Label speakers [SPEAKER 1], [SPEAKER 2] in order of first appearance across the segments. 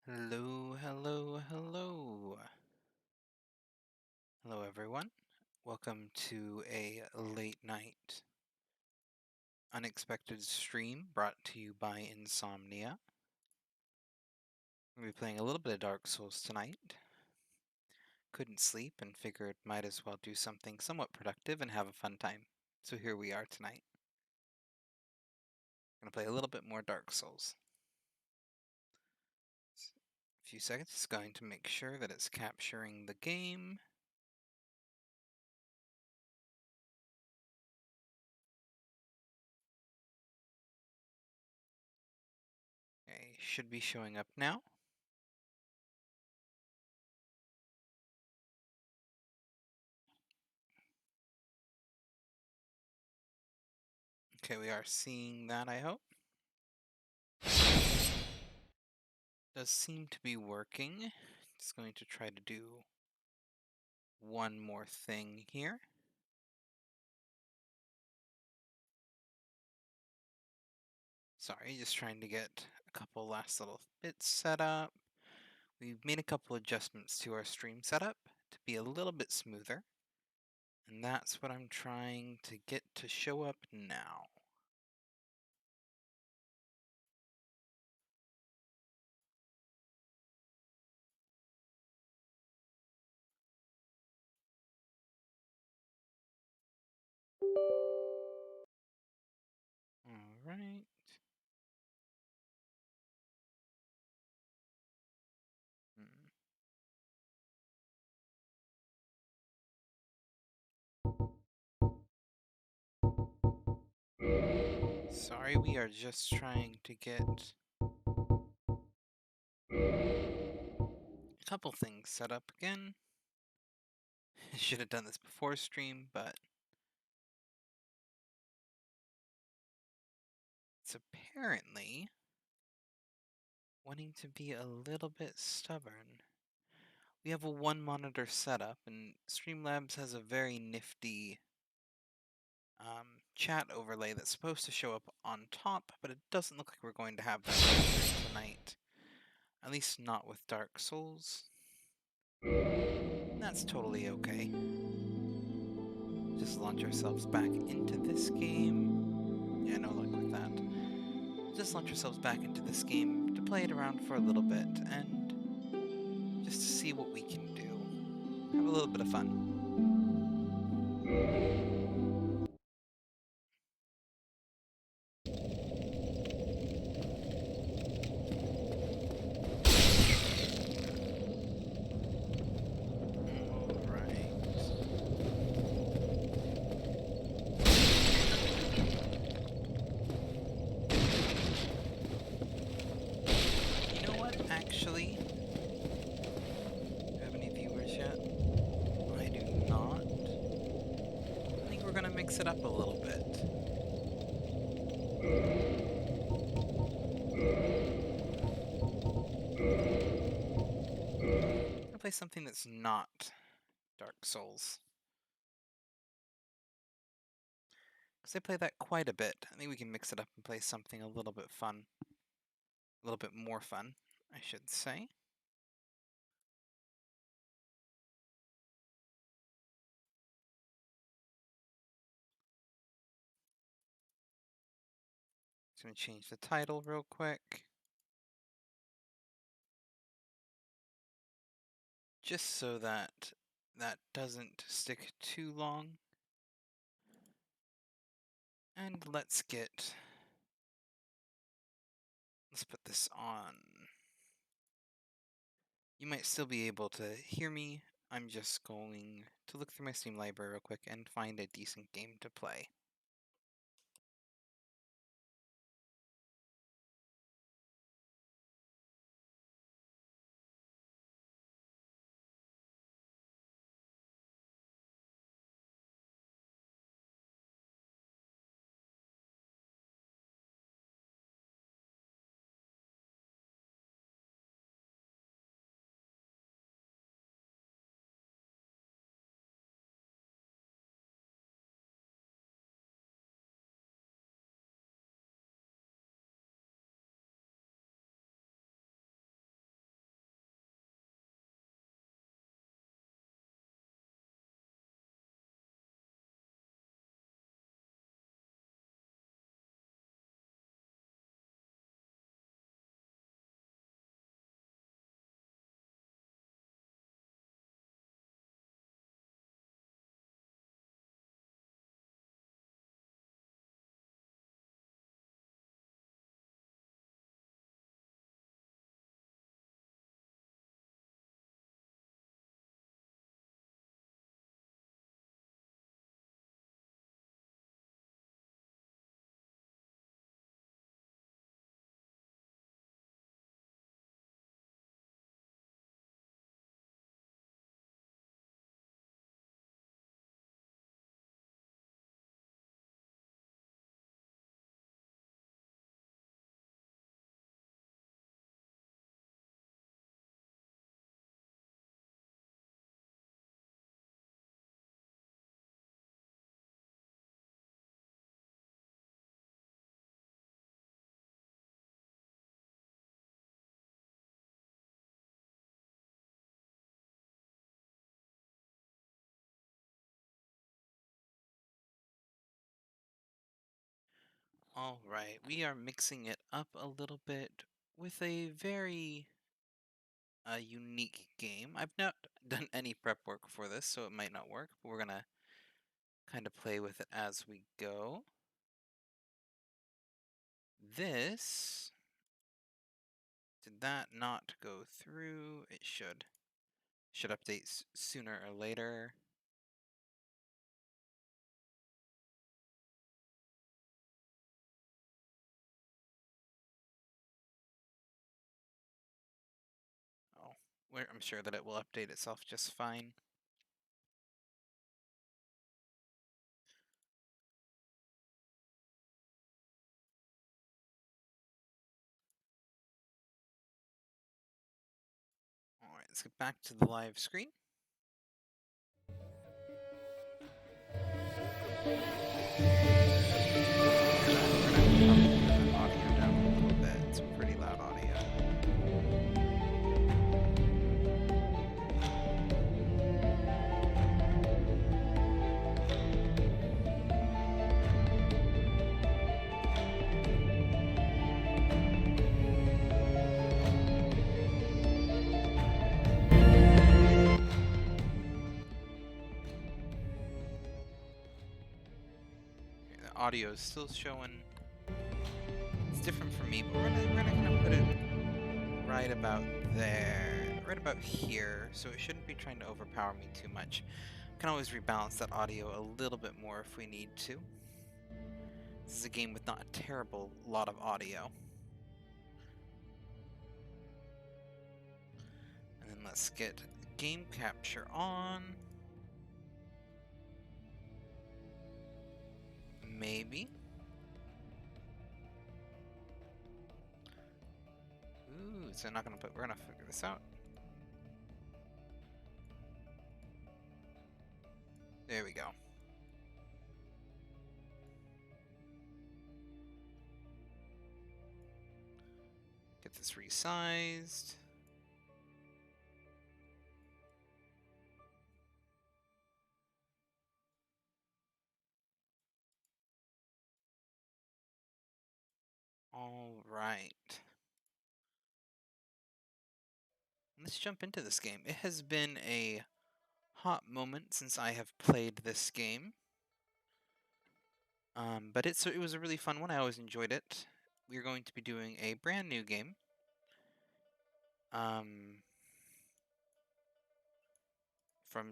[SPEAKER 1] Hello, hello, hello. Hello, everyone. Welcome to a late night unexpected stream brought to you by Insomnia. We'll be playing a little bit of Dark Souls tonight. Couldn't sleep and figured might as well do something somewhat productive and have a fun time. So here we are tonight. Gonna play a little bit more Dark Souls. A few seconds, just going to make sure that it's capturing the game. Okay, should be showing up now. Okay, we are seeing that, I hope. Does seem to be working. Just going to try to do one more thing here. Sorry, just trying to get a couple last little bits set up. We've made a couple adjustments to our stream setup to be a little bit smoother. And that's what I'm trying to get to show up now. All right. Sorry, we are just trying to get a couple things set up again. I should have done this before stream, but it's apparently wanting to be a little bit stubborn. We have a one monitor setup, and Streamlabs has a very nifty chat overlay that's supposed to show up on top, but it doesn't look like we're going to have that tonight. At least not with Dark Souls. That's totally okay. Just launch ourselves back into this game. Yeah, no luck with that. Just launch ourselves back into this game to play it around for a little bit and just to see what we can do. Have a little bit of fun. Actually, do you have any viewers yet? I do not. I think we're gonna mix it up a little bit. I'm gonna play something that's not Dark Souls. Because I play that quite a bit. I think we can mix it up and play something a little bit fun. A little bit more fun, I should say. Just gonna change the title real quick. Just so that that doesn't stick too long. And let's put this on. You might still be able to hear me. I'm just going to look through my Steam library real quick and find a decent game to play. All right, we are mixing it up a little bit with a very unique game. I've not done any prep work for this, so it might not work, but we're gonna kind of play with it as we go. This, did that not go through? It should. Should update sooner or later. Oh, I'm sure that it will update itself just fine. All right, let's get back to the live screen. We're gonna probably turn the audio down a little bit. It's pretty loud audio. Okay, the audio is still showing. It's different for me, but we're gonna kind of put it right about there, right about here, so it shouldn't be trying to overpower me too much. Can always rebalance that audio a little bit more if we need to. This is a game with not a terrible lot of audio. And then let's get game capture on. Maybe. Ooh, so we're gonna figure this out. There we go. Get this resized. All right. Let's jump into this game. It has been a hot moment since I have played this game. But it was a really fun one. I always enjoyed it. We're going to be doing a brand new game. From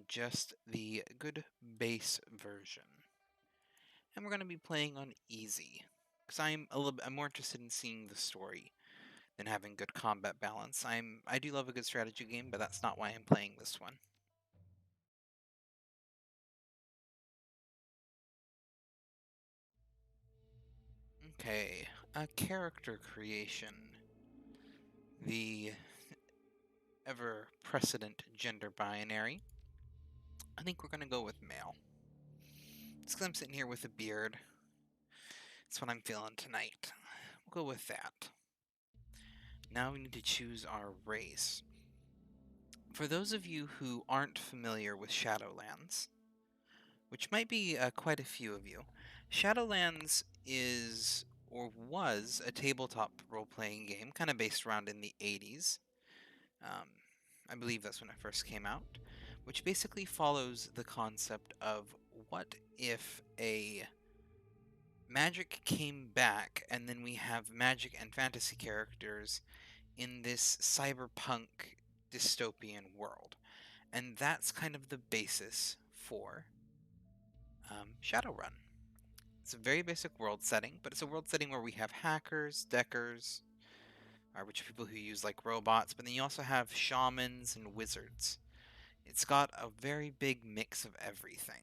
[SPEAKER 1] just the good base version. And we're going to be playing on easy. Because I'm more interested in seeing the story than having good combat balance. I do love a good strategy game, but that's not why I'm playing this one. Okay, a character creation. The ever precedent gender binary. I think we're gonna go with male. Just because I'm sitting here with a beard. It's what I'm feeling tonight. We'll go with that. Now we need to choose our race. For those of you who aren't familiar with Shadowlands, which might be quite a few of you, Shadowlands is or was a tabletop role-playing game, kind of based around in the 80s. I believe that's when it first came out, which basically follows the concept of what if a magic came back and then we have magic and fantasy characters in this cyberpunk dystopian world. And that's kind of the basis for Shadowrun. It's a very basic world setting, but it's a world setting where we have hackers, deckers, which are people who use like robots, but then you also have shamans and wizards. It's got a very big mix of everything.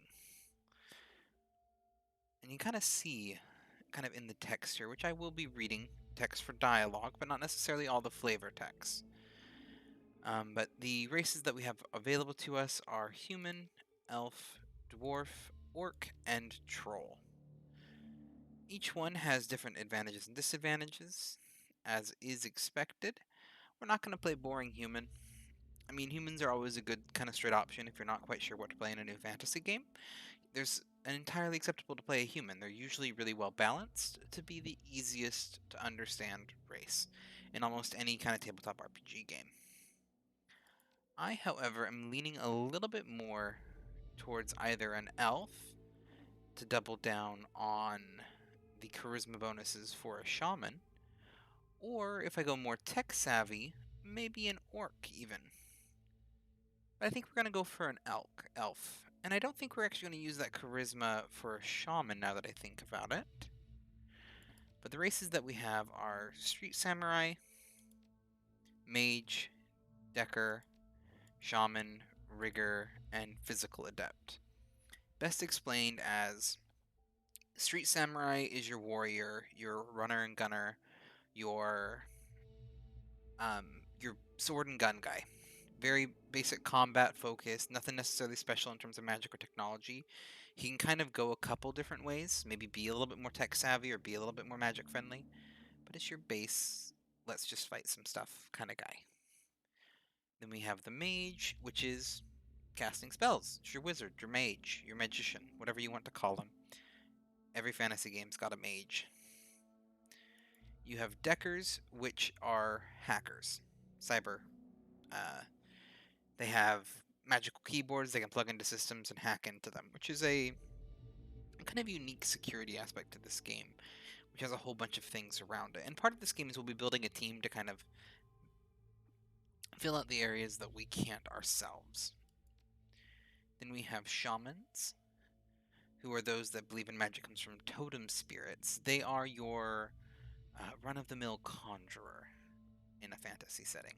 [SPEAKER 1] And you kind of see, kind of in the text here, which I will be reading text for dialogue, but not necessarily all the flavor text. But the races that we have available to us are human, elf, dwarf, orc, and troll. Each one has different advantages and disadvantages, as is expected. We're not going to play boring human. I mean, humans are always a good kind of straight option if you're not quite sure what to play in a new fantasy game. There's and entirely acceptable to play a human. They're usually really well balanced to be the easiest to understand race in almost any kind of tabletop RPG game. I, however, am leaning a little bit more towards either an elf to double down on the charisma bonuses for a shaman, or if I go more tech savvy, maybe an orc even. But I think we're going to go for an elf. And I don't think we're actually going to use that charisma for a shaman now that I think about it. But the races that we have are Street Samurai, Mage, Decker, Shaman, Rigger, and Physical Adept. Best explained as Street Samurai is your warrior, your runner and gunner, your your sword and gun guy. Very basic combat focus, nothing necessarily special in terms of magic or technology. He can kind of go a couple different ways, maybe be a little bit more tech savvy or be a little bit more magic friendly, but it's your base, let's just fight some stuff kind of guy. Then we have the mage, which is casting spells. It's your wizard, your mage, your magician, whatever you want to call him. Every fantasy game's got a mage. You have deckers, which are hackers, cyber. Uh, they have magical keyboards they can plug into systems and hack into them, which is a kind of unique security aspect to this game, which has a whole bunch of things around it. And part of this game is we'll be building a team to kind of fill out the areas that we can't ourselves. Then we have shamans, who are those that believe in magic comes from totem spirits. They are your run-of-the-mill conjurer in a fantasy setting.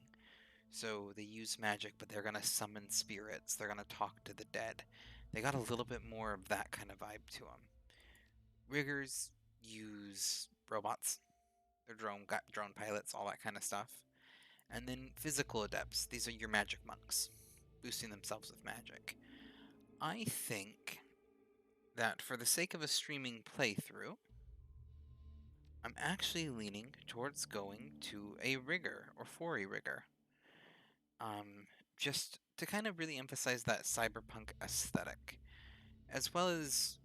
[SPEAKER 1] So they use magic, but they're going to summon spirits. They're going to talk to the dead. They got a little bit more of that kind of vibe to them. Riggers use robots. They're drone pilots, all that kind of stuff. And then physical adepts. These are your magic monks, boosting themselves with magic. I think that for the sake of a streaming playthrough, I'm actually leaning towards going to a rigger or for a rigger. Just to kind of really emphasize that cyberpunk aesthetic, as well as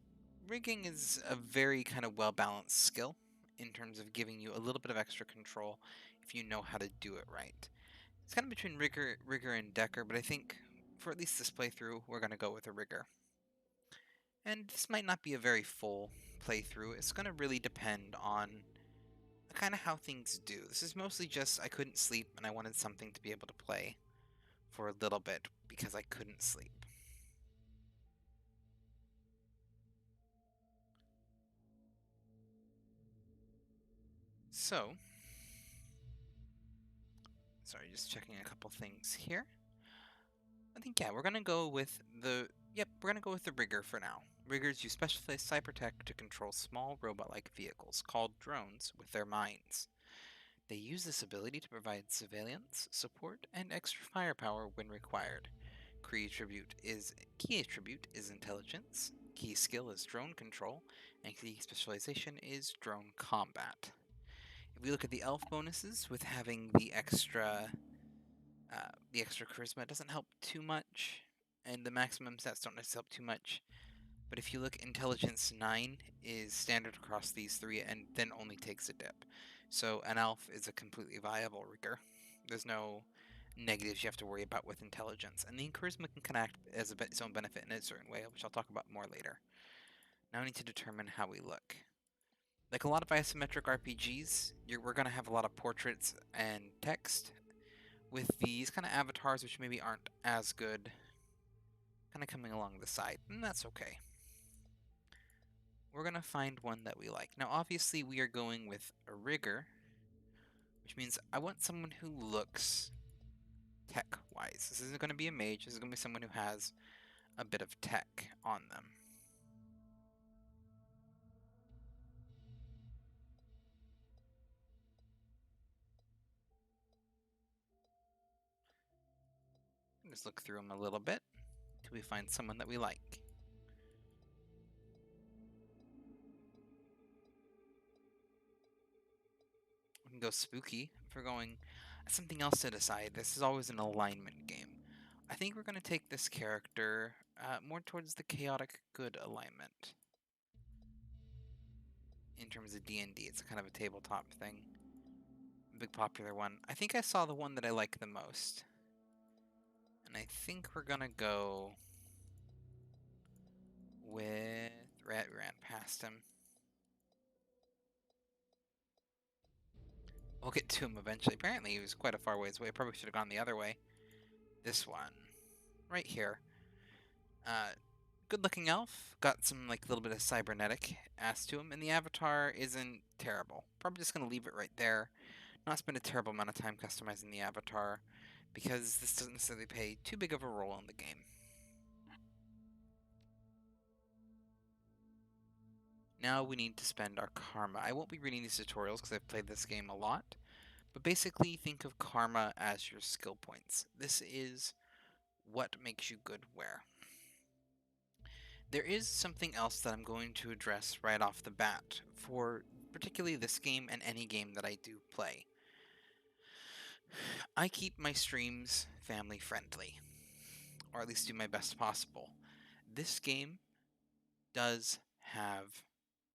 [SPEAKER 1] rigging is a very kind of well-balanced skill in terms of giving you a little bit of extra control if you know how to do it right. It's kind of between rigger and decker, but I think for at least this playthrough, we're going to go with a rigger. And this might not be a very full playthrough. It's going to really depend on kind of how things do. This is mostly just I couldn't sleep and I wanted something to be able to play for a little bit because I couldn't sleep. So, sorry, just checking a couple things here. I think, yeah, we're going to go with we're going to go with the rigger for now. Riggers use specialized cyber tech to control small robot-like vehicles called drones with their minds. They use this ability to provide surveillance, support, and extra firepower when required. Key attribute is intelligence, key skill is drone control, and key specialization is drone combat. If we look at the elf bonuses, with having the extra charisma doesn't help too much, and the maximum stats don't necessarily help too much. But if you look, intelligence 9 is standard across these three, and then only takes a dip. So an elf is a completely viable rigger. There's no negatives you have to worry about with intelligence, and the charisma can connect as its own benefit in a certain way, which I'll talk about more later. Now we need to determine how we look. Like a lot of isometric RPGs, we're going to have a lot of portraits and text, with these kind of avatars which maybe aren't as good kind of coming along the side, and that's okay. We're going to find one that we like. Now obviously we are going with a rigger, which means I want someone who looks tech-wise. This isn't going to be a mage, this is going to be someone who has a bit of tech on them. Just look through them a little bit till we find someone that we like. We can go spooky if we're going something else to decide. This is always an alignment game. I think we're going to take this character More towards the chaotic good alignment. In terms of D&D, it's kind of a tabletop thing. A big popular one. I think I saw the one that I like the most. And I think we're gonna go with... Ran past him. We'll get to him eventually. Apparently he was quite a far ways away. Probably should have gone the other way. This one. Right here. Good looking elf. Got some like little bit of cybernetic ass to him. And the avatar isn't terrible. Probably just gonna leave it right there. Not spend a terrible amount of time customizing the avatar, because this doesn't necessarily play too big of a role in the game. Now we need to spend our karma. I won't be reading these tutorials because I've played this game a lot, but basically think of karma as your skill points. This is what makes you good where. There is something else that I'm going to address right off the bat for particularly this game and any game that I do play. I keep my streams family friendly, or at least do my best possible. This game does have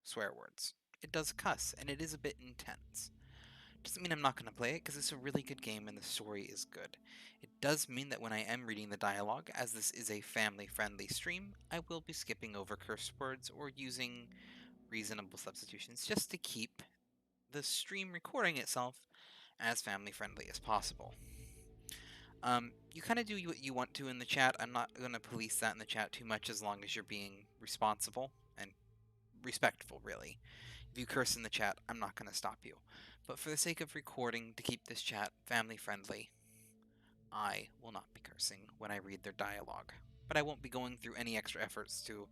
[SPEAKER 1] swear words. It does cuss, and it is a bit intense. Doesn't mean I'm not going to play it, because it's a really good game and the story is good. It does mean that when I am reading the dialogue, as this is a family-friendly stream, I will be skipping over curse words or using reasonable substitutions just to keep the stream recording itself as family-friendly as possible. You kind of do what you want to in the chat. I'm not going to police that in the chat too much as long as you're being responsible and respectful, really. If you curse in the chat, I'm not going to stop you. But for the sake of recording, to keep this chat family-friendly, I will not be cursing when I read their dialogue. But I won't be going through any extra efforts to,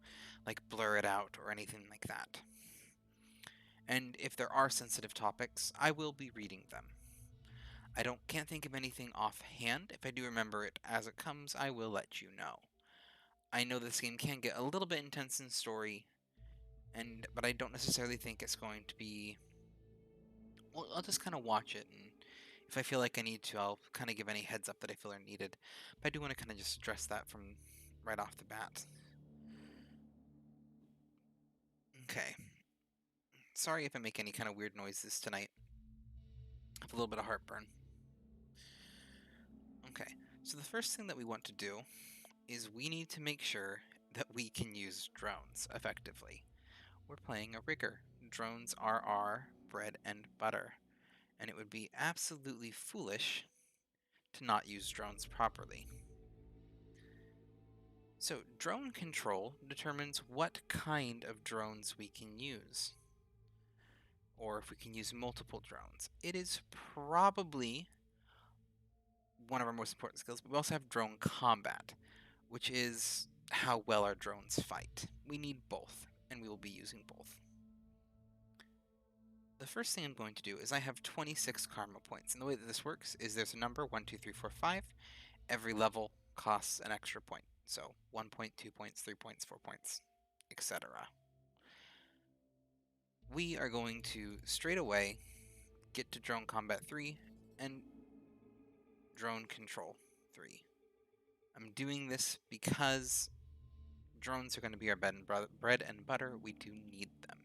[SPEAKER 1] like, blur it out or anything like that. And if there are sensitive topics, I will be reading them. Can't think of anything offhand. If I do remember it as it comes, I will let you know. I know this game can get a little bit intense in story, but I don't necessarily think it's going to be... Well, I'll just kind of watch it, and if I feel like I need to, I'll kind of give any heads up that I feel are needed. But I do want to kind of just address that from right off the bat. Okay. Sorry if I make any kind of weird noises tonight. I have a little bit of heartburn. Okay, so the first thing that we want to do is we need to make sure that we can use drones effectively. We're playing a rigger. Drones are our bread and butter, and it would be absolutely foolish to not use drones properly. So drone control determines what kind of drones we can use, or if we can use multiple drones. It is probably one of our most important skills, but we also have drone combat, which is how well our drones fight. We need both, and we will be using both. The first thing I'm going to do is I have 26 karma points, and the way that this works is there's a number 1, 2, 3, 4, 5. Every level costs an extra point. So 1 point, 2 points, 3 points, 4 points, etc. We are going to straight away get to Drone Combat 3 and Drone Control 3. I'm doing this because drones are going to be our bread and butter. We do need them.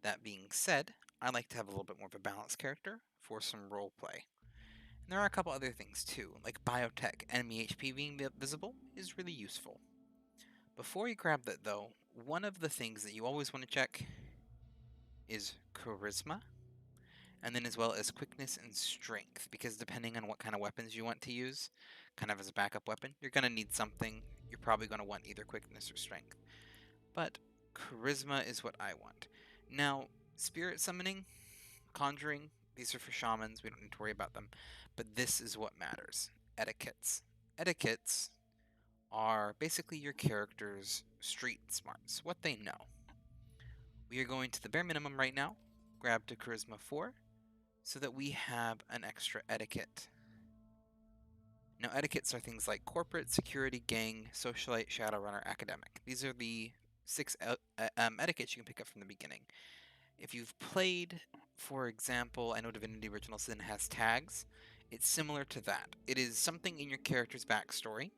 [SPEAKER 1] That being said, I like to have a little bit more of a balanced character for some roleplay. And there are a couple other things too, like biotech. Enemy HP being visible is really useful. Before you grab that though, one of the things that you always want to check is charisma, and then as well as quickness and strength, because depending on what kind of weapons you want to use, kind of as a backup weapon, you're going to need something. You're probably going to want either quickness or strength. But charisma is what I want. Now, spirit summoning, conjuring, these are for shamans, we don't need to worry about them, but this is what matters. Etiquettes. Etiquettes are basically your character's street smarts, what they know. We are going to the bare minimum right now, grab to Charisma 4, so that we have an extra etiquette. Now, etiquettes are things like corporate, security, gang, socialite, shadowrunner, academic. These are the 6 etiquettes you can pick up from the beginning. If you've played, for example, I know Divinity Original Sin has tags. It's similar to that. It is something in your character's backstory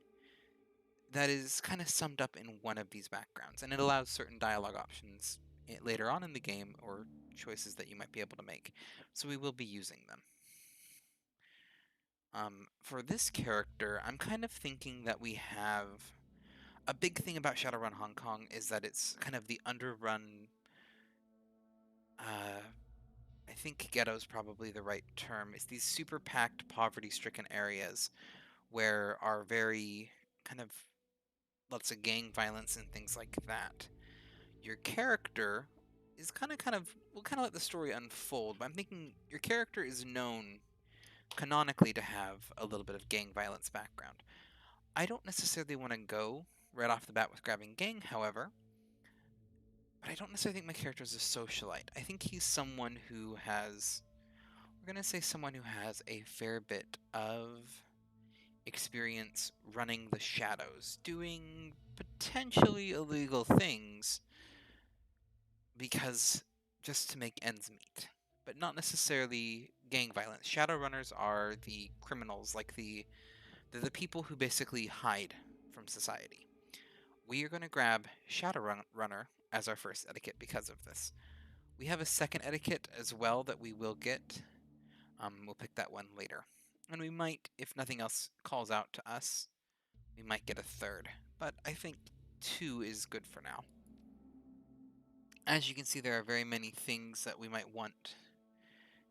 [SPEAKER 1] that is kind of summed up in one of these backgrounds, and it allows certain dialogue options later on in the game or choices that you might be able to make. So we will be using them. For this character, I'm kind of thinking that we have a big thing about Shadowrun Hong Kong is that it's kind of the underrun. I think ghetto is probably the right term. It's these super packed, poverty-stricken areas where are very kind of lots of gang violence and things like that. Your character is we'll kind of let the story unfold, but I'm thinking your character is known canonically to have a little bit of gang violence background. I don't necessarily want to go right off the bat with grabbing gang, however, but I don't necessarily think my character is a socialite. I think he's someone who has, we're going to say someone who has a fair bit of experience running the shadows, doing potentially illegal things because just to make ends meet, but not necessarily gang violence. Shadowrunners are the criminals, they're the people who basically hide from society. We are going to grab Shadowrunner as our first etiquette because of this. We have a second etiquette as well that we will get. We'll pick that one later. And we might, if nothing else calls out to us, we might get a third. But I think 2 is good for now. As you can see, there are very many things that we might want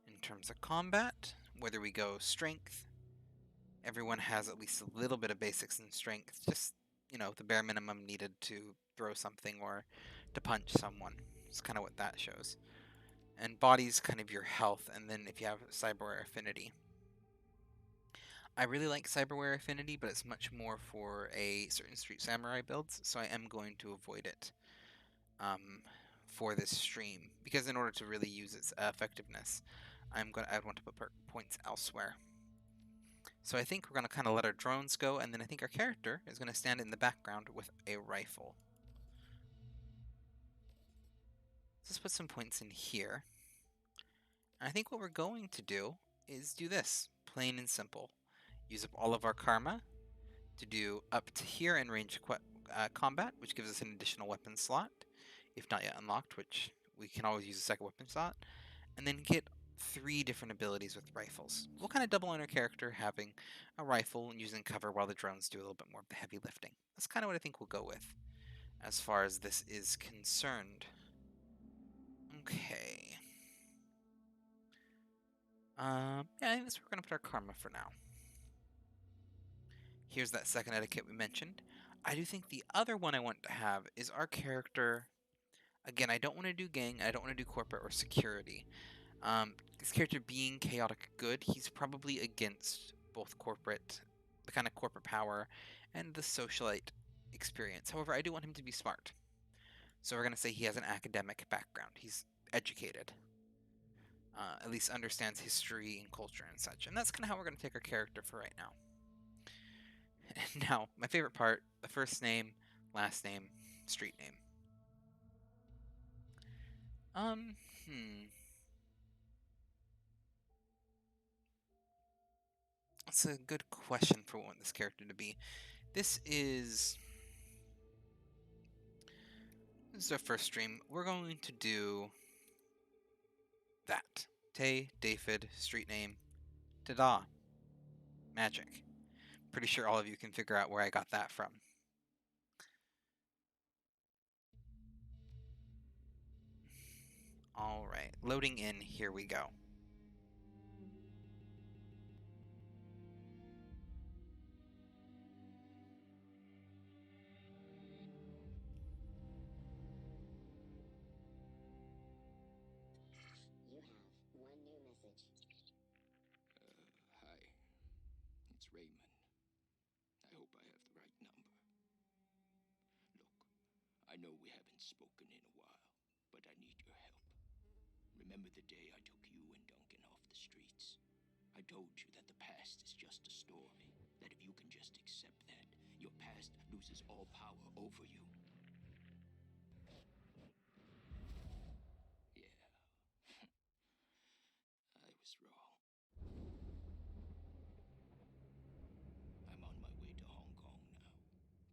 [SPEAKER 1] in terms of combat, whether we go strength. Everyone has at least a little bit of basics in strength, just, the bare minimum needed to throw something or to punch someone. It's kind of what that shows. And body's kind of your health, and then if you have cyberware affinity. I really like cyberware affinity, but it's much more for a certain Street Samurai builds, so I am going to avoid it for this stream, because in order to really use its effectiveness, I'd want to put points elsewhere. So I think we're going to kind of let our drones go, and then I think our character is going to stand in the background with a rifle. Let's put some points in here. And I think what we're going to do is do this, plain and simple. Use up all of our karma to do up to here in range combat, which gives us an additional weapon slot, if not yet unlocked, which we can always use a second weapon slot, and then get 3 different abilities with rifles. We'll kind of double on our character having a rifle and using cover while the drones do a little bit more of the heavy lifting. That's kind of what I think we'll go with as far as this is concerned. Okay. Yeah, I think that's where we're going to put our karma for now. Here's that second etiquette we mentioned. I do think the other one I want to have is our character. Again, I don't want to do gang, I don't want to do corporate or security. This character being chaotic good, he's probably against both the kind of corporate power, and the socialite experience. However, I do want him to be smart. So we're going to say he has an academic background. He's educated. At least understands history and culture and such. And that's kind of how we're going to take our character for right now. Now, my favorite part, the first name, last name, street name. Um, hmm. That's a good question for what this character to be. This is our first stream. We're going to do that. Tay, David, street name, ta-da, magic. Pretty sure all of you can figure out where I got that from. Alright, loading in, here we go.
[SPEAKER 2] You have one new message.
[SPEAKER 3] Hi. It's Raymond. I hope I have the right number. Look, I know we haven't spoken in a while, but I need your help. Remember the day I took you and Duncan off the streets? I told you that the past is just a story, that if you can just accept that, your past loses all power over you. Yeah. I was wrong. I'm on my way to Hong Kong now,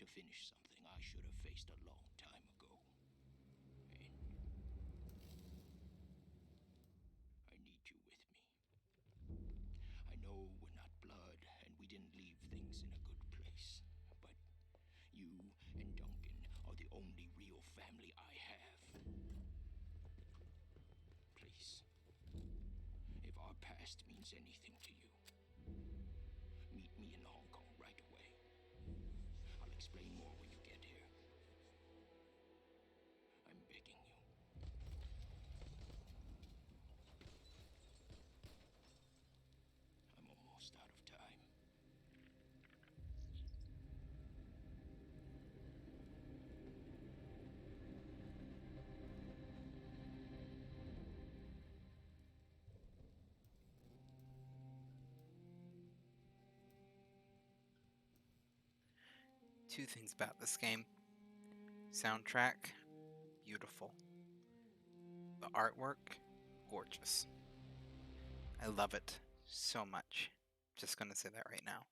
[SPEAKER 3] to finish something I should have faced a long time ago. And I need you with me. I know we're not blood, and we didn't leave things in a good place. But you and Duncan are the only real family I have. Please, if our past means anything to you, meet me in Hong Kong right away. I'll explain more when you get here. I'm begging you. I'm almost out of time.
[SPEAKER 1] Two things about this game. Soundtrack, beautiful. The artwork, gorgeous. I love it so much. Just gonna say that right now.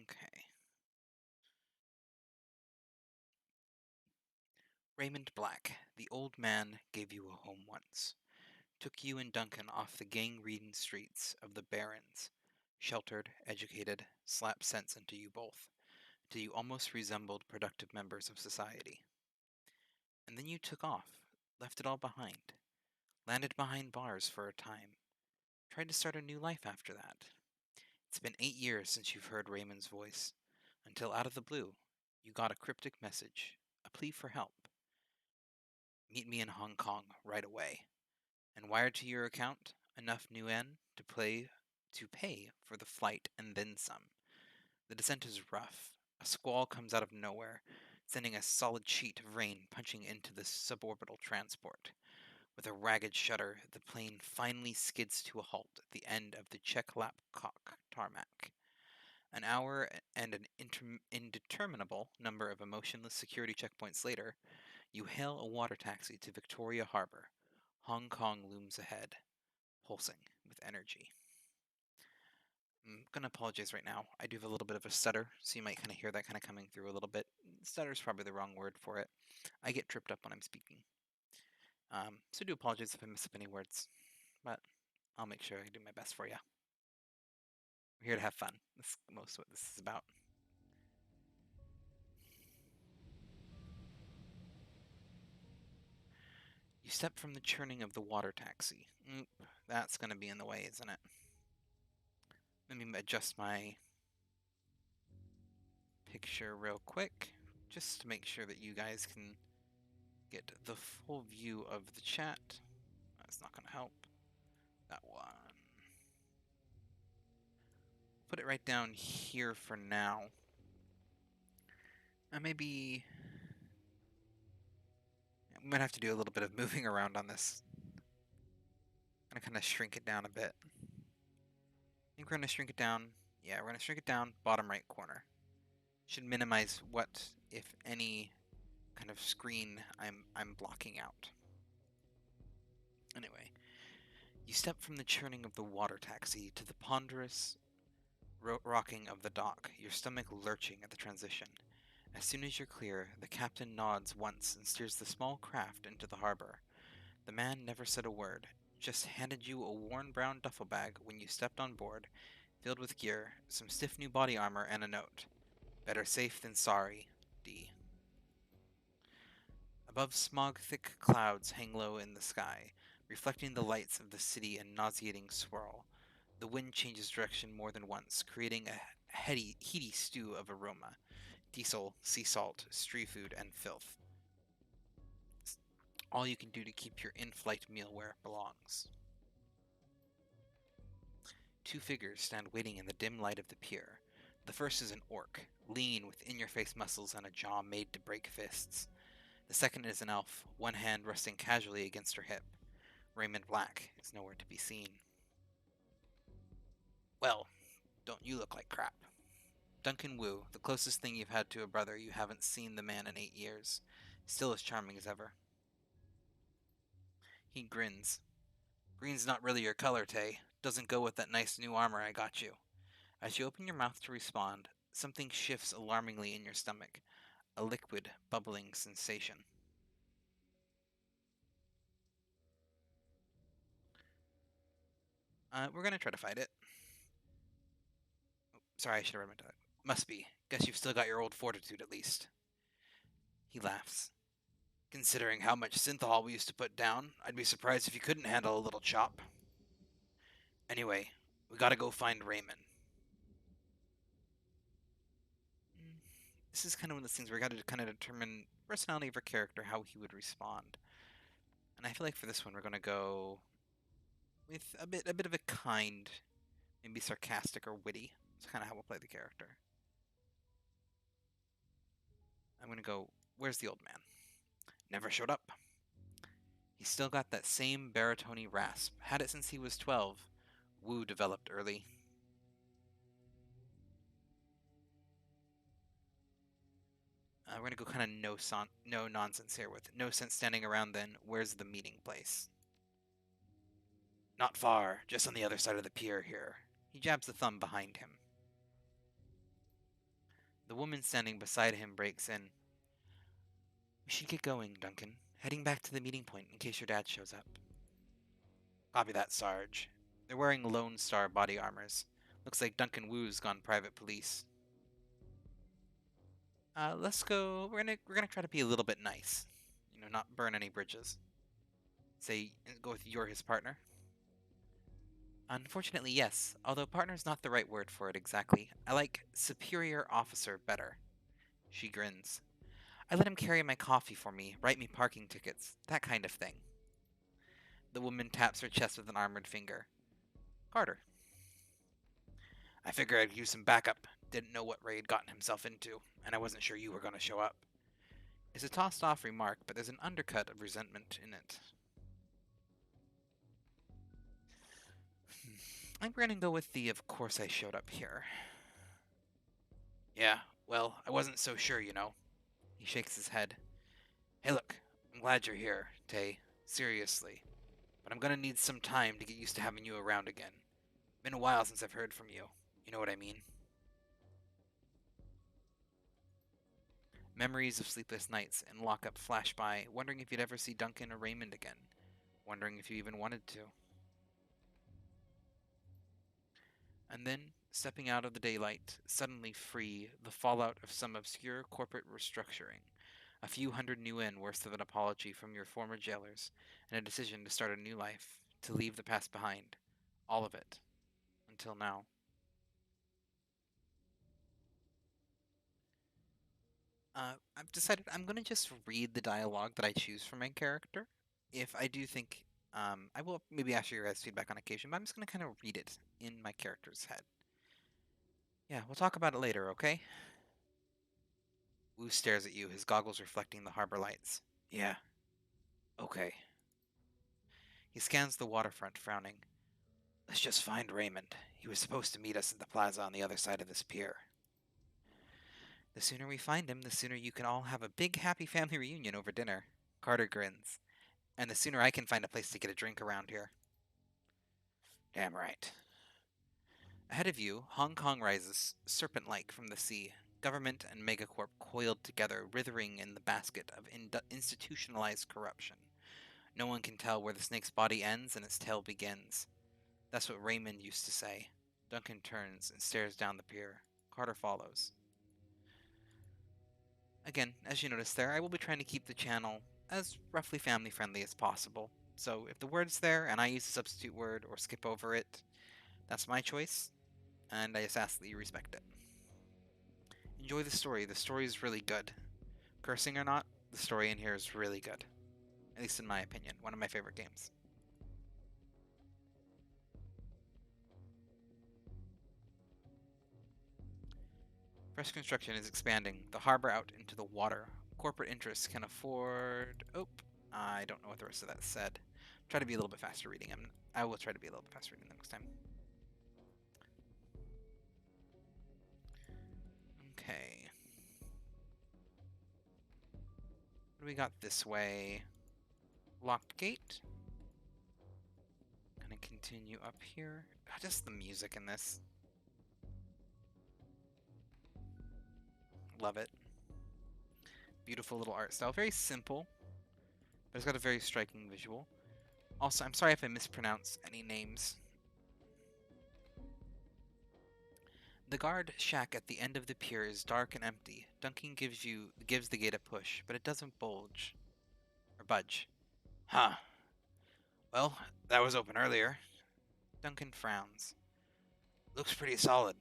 [SPEAKER 1] Okay. Raymond Black, the old man, gave you a home once. Took you and Duncan off the gang-ridden streets of the Barrens. Sheltered, educated, slapped sense into you both, till you almost resembled productive members of society. And then you took off, left it all behind, landed behind bars for a time, tried to start a new life after that. It's been 8 years since you've heard Raymond's voice, until out of the blue, you got a cryptic message, a plea for help. Meet me in Hong Kong right away. And wired to your account enough yuan to pay for the flight and then some. The descent is rough. A squall comes out of nowhere, sending a solid sheet of rain punching into the suborbital transport. With a ragged shudder, the plane finally skids to a halt at the end of the Cheklapcock tarmac. An hour and an indeterminable number of emotionless security checkpoints later, you hail a water taxi to Victoria Harbor. Hong Kong looms ahead, pulsing with energy. I'm going to apologize right now. I do have a little bit of a stutter, so you might kind of hear that kind of coming through a little bit. Stutter is probably the wrong word for it. I get tripped up when I'm speaking. So I do apologize if I miss up any words, but I'll make sure I do my best for you. We're here to have fun. That's most of what this is about. You step from the churning of the water taxi. Oop, that's going to be in the way, isn't it? Let me adjust my picture real quick, just to make sure that you guys can get the full view of the chat. That's not going to help. That one. Put it right down here for now. And maybe we might have to do a little bit of moving around on this. I'm going to kind of shrink it down a bit. I think we're going to shrink it down. Yeah, we're going to shrink it down bottom right corner. Should minimize what, if any, kind of screen I'm blocking out. Anyway, you step from the churning of the water taxi to the ponderous rocking of the dock, your stomach lurching at the transition. As soon as you're clear, the captain nods once and steers the small craft into the harbor. The man never said a word, just handed you a worn brown duffel bag when you stepped on board, filled with gear, some stiff new body armor, and a note. Better safe than sorry, D. Above smog-thick clouds hang low in the sky, reflecting the lights of the city in nauseating swirl. The wind changes direction more than once, creating a heady stew of aroma. Diesel, sea salt, street food, and filth. All you can do to keep your in-flight meal where it belongs. Two figures stand waiting in the dim light of the pier. The first is an orc, lean with in-your-face muscles and a jaw made to break fists. The second is an elf, one hand resting casually against her hip. Raymond Black is nowhere to be seen. Well, don't you look like crap. Duncan Wu, the closest thing you've had to a brother, you haven't seen the man in 8 years. Still as charming as ever. He grins. Green's not really your color, Tay. Doesn't go with that nice new armor I got you. As you open your mouth to respond, something shifts alarmingly in your stomach, a liquid, bubbling sensation. We're gonna try to fight it. Sorry, I should have read my dialogue. Must be. Guess you've still got your old fortitude at least. He laughs. Considering how much synthahol we used to put down, I'd be surprised if you couldn't handle a little chop. Anyway, we gotta go find Raymond. This is kind of one of those things where we gotta kind of determine personality of our character, how he would respond. And I feel like for this one, we're gonna go with a bit of a kind, maybe sarcastic or witty. It's kind of how we'll play the character. I'm gonna go, where's the old man? Never showed up. He's still got that same baritone rasp. Had it since he was 12. Wu developed early. We're gonna go kind of no nonsense here with no sense standing around then. Where's the meeting place? Not far, just on the other side of the pier here. He jabs the thumb behind him. The woman standing beside him breaks in. We should get going, Duncan. Heading back to the meeting point in case your dad shows up. Copy that, Sarge. They're wearing Lone Star body armors. Looks like Duncan Wu's gone private police. Let's go. We're gonna try to be a little bit nice. You know, not burn any bridges. Say, go with you're his partner. Unfortunately, yes. Although partner's not the right word for it exactly. I like superior officer better. She grins. I let him carry my coffee for me, write me parking tickets, that kind of thing. The woman taps her chest with an armored finger. Carter. I figured I'd use some backup. Didn't know what Ray had gotten himself into, and I wasn't sure you were going to show up. It's a tossed off remark, but there's an undercut of resentment in it. I'm going to go with the of course I showed up here. Yeah, well, I wasn't so sure, you know. He shakes his head. Hey, look, I'm glad you're here, Tay. Seriously. But I'm gonna need some time to get used to having you around again. Been a while since I've heard from you. You know what I mean? Memories of sleepless nights and lockup flash by, wondering if you'd ever see Duncan or Raymond again. Wondering if you even wanted to. And then, stepping out of the daylight, suddenly free, the fallout of some obscure corporate restructuring. A few hundred new in worse than an apology from your former jailers, and a decision to start a new life, to leave the past behind. All of it. Until now. I've decided I'm going to just read the dialogue that I choose for my character. If I do think, I will maybe ask your guys' feedback on occasion, but I'm just going to kind of read it in my character's head. Yeah, we'll talk about it later, okay? Wu stares at you, his goggles reflecting the harbor lights. Yeah, okay. He scans the waterfront, frowning. Let's just find Raymond. He was supposed to meet us at the plaza on the other side of this pier. The sooner we find him, the sooner you can all have a big happy family reunion over dinner. Carter grins. And the sooner I can find a place to get a drink around here. Damn right. Ahead of you, Hong Kong rises, serpent-like from the sea. Government and megacorp coiled together, writhing in the basket of institutionalized corruption. No one can tell where the snake's body ends and its tail begins. That's what Raymond used to say. Duncan turns and stares down the pier. Carter follows. Again, as you notice there, I will be trying to keep the channel as roughly family-friendly as possible. So if the word's there and I use a substitute word or skip over it, that's my choice, and I just ask that you respect it. Enjoy the story. The story is really good. Cursing or not, the story in here is really good. At least in my opinion. One of my favorite games. Fresh construction is expanding the harbor out into the water. Corporate interests can afford... Oh, I don't know what the rest of that said. Try to be a little bit faster reading. I will try to be a little bit faster reading next time. Okay. What do we got this way? Locked gate. Gonna continue up here. Just the music in this. Love it. Beautiful little art style. Very simple, but it's got a very striking visual. Also, I'm sorry if I mispronounce any names. The guard shack at the end of the pier is dark and empty. Duncan gives the gate a push, but it doesn't bulge or budge. Huh. Well, that was open earlier. Duncan frowns. Looks pretty solid.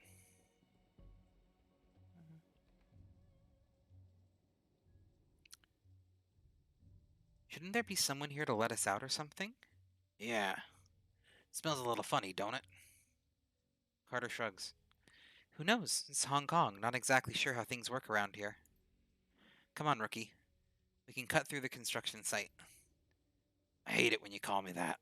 [SPEAKER 1] Shouldn't there be someone here to let us out or something? Yeah. Smells a little funny, don't it? Carter shrugs. Who knows? It's Hong Kong. Not exactly sure how things work around here. Come on, rookie. We can cut through the construction site. I hate it when you call me that.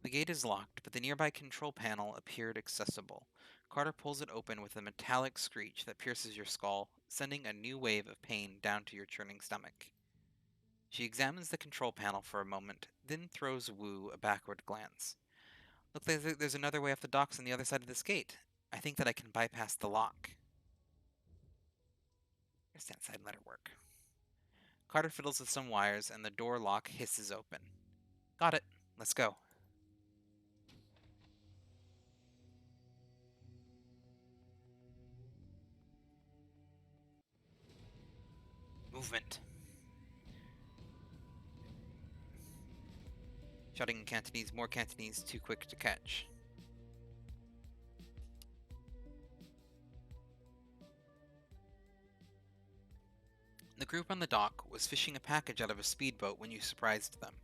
[SPEAKER 1] The gate is locked, but the nearby control panel appeared accessible. Carter pulls it open with a metallic screech that pierces your skull, sending a new wave of pain down to your churning stomach. She examines the control panel for a moment, then throws Wu a backward glance. Looks like there's another way off the docks on the other side of this gate. I think that I can bypass the lock. I'll stand aside and let her work. Carter fiddles with some wires, and the door lock hisses open. Got it. Let's go. Movement. Shouting in Cantonese, more Cantonese, too quick to catch. The group on the dock was fishing a package out of a speedboat when you surprised them.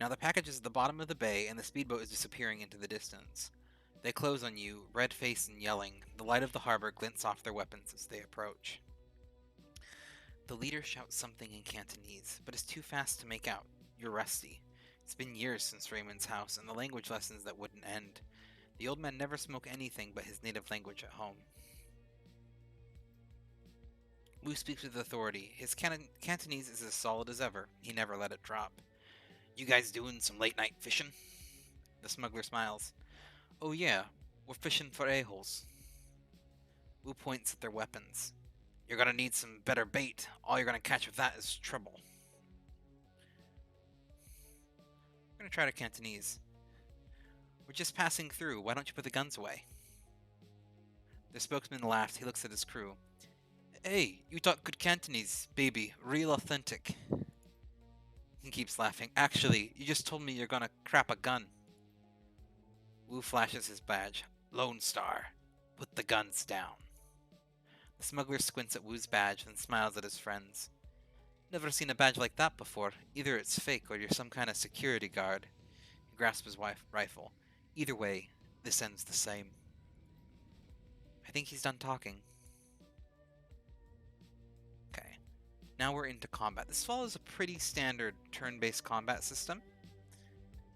[SPEAKER 1] Now the package is at the bottom of the bay, and the speedboat is disappearing into the distance. They close on you, red-faced and yelling. The light of the harbor glints off their weapons as they approach. The leader shouts something in Cantonese, but is too fast to make out. You're rusty. It's been years since Raymond's house, and the language lessons that wouldn't end. The old man never spoke anything but his native language at home. Wu speaks with authority. His Cantonese is as solid as ever. He never let it drop. You guys doing some late-night fishing? The smuggler smiles. Oh yeah, we're fishing for a-holes. Wu points at their weapons. You're gonna need some better bait. All you're gonna catch with that is trouble. We're gonna try to Cantonese. We're just passing through. Why don't you put the guns away? The spokesman laughs. He looks at his crew. Hey, you talk good Cantonese, baby. Real authentic. He keeps laughing. Actually, you just told me you're gonna crap a gun. Wu flashes his badge. Lone Star. Put the guns down. The smuggler squints at Wu's badge, then smiles at his friends. Never seen a badge like that before. Either it's fake or you're some kind of security guard. He grasps his rifle. Either way, this ends the same. I think he's done talking. Okay. Now we're into combat. This follows a pretty standard turn-based combat system.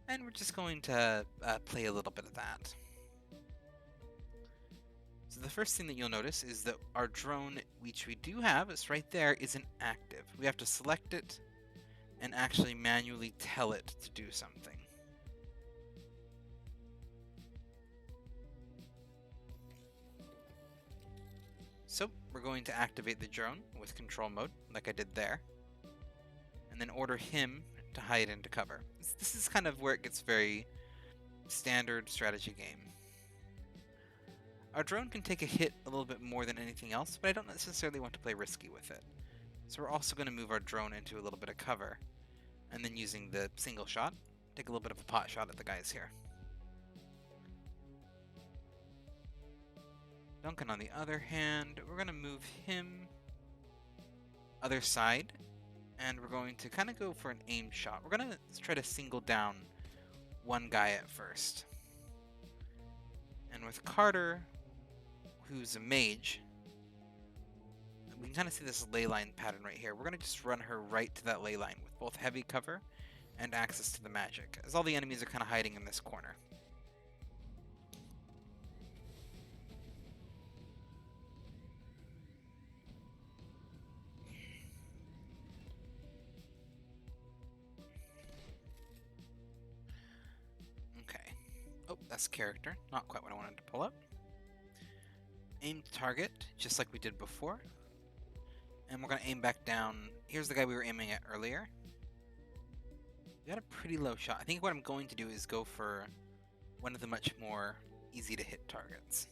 [SPEAKER 1] And we're just going to play a little bit of that. So the first thing that you'll notice is that our drone, which we do have, it's right there, isn't active. We have to select it and actually manually tell it to do something. So we're going to activate the drone with control mode, like I did there, and then order him to hide into cover. This is kind of where it gets very standard strategy game. Our drone can take a hit a little bit more than anything else, but I don't necessarily want to play risky with it. So we're also going to move our drone into a little bit of cover, and then using the single shot, take a little bit of a pot shot at the guys here. Duncan, on the other hand, we're going to move him other side, and we're going to kind of go for an aim shot. We're going to try to single down one guy at first. And with Carter, who's a mage, we can kind of see this ley line pattern right here. We're going to just run her right to that ley line with both heavy cover and access to the magic, as all the enemies are kind of hiding in this corner. class character. Not quite what I wanted to pull up. Aim to target, just like we did before. And we're going to aim back down. Here's the guy we were aiming at earlier. We got a pretty low shot. I think what I'm going to do is go for one of the much more easy to hit targets,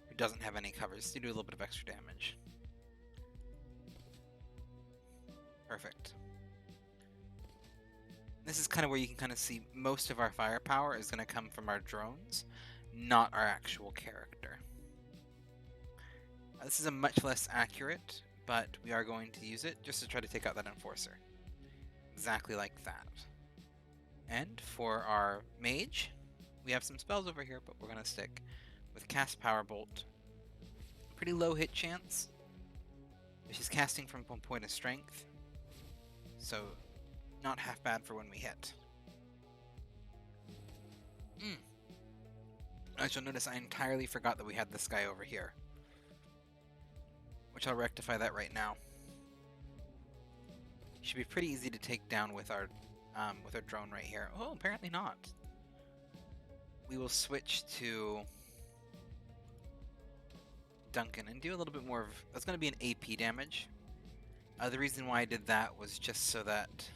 [SPEAKER 1] who doesn't have any covers, to do a little bit of extra damage. Perfect. This is kind of where you can kind of see most of our firepower is going to come from our drones, not our actual character. This is a much less accurate, but we are going to use it just to try to take out that enforcer. Exactly like that. And for our mage, we have some spells over here, but we're going to stick with Cast Power Bolt. Pretty low hit chance. She's casting from one point of strength, so not half bad for when we hit. As you'll notice, I entirely forgot that we had this guy over here, which I'll rectify that right now. Should be pretty easy to take down with our drone right here. Oh, apparently not. We will switch to Duncan and do a little bit more of... That's going to be an AP damage. The reason why I did that was just so that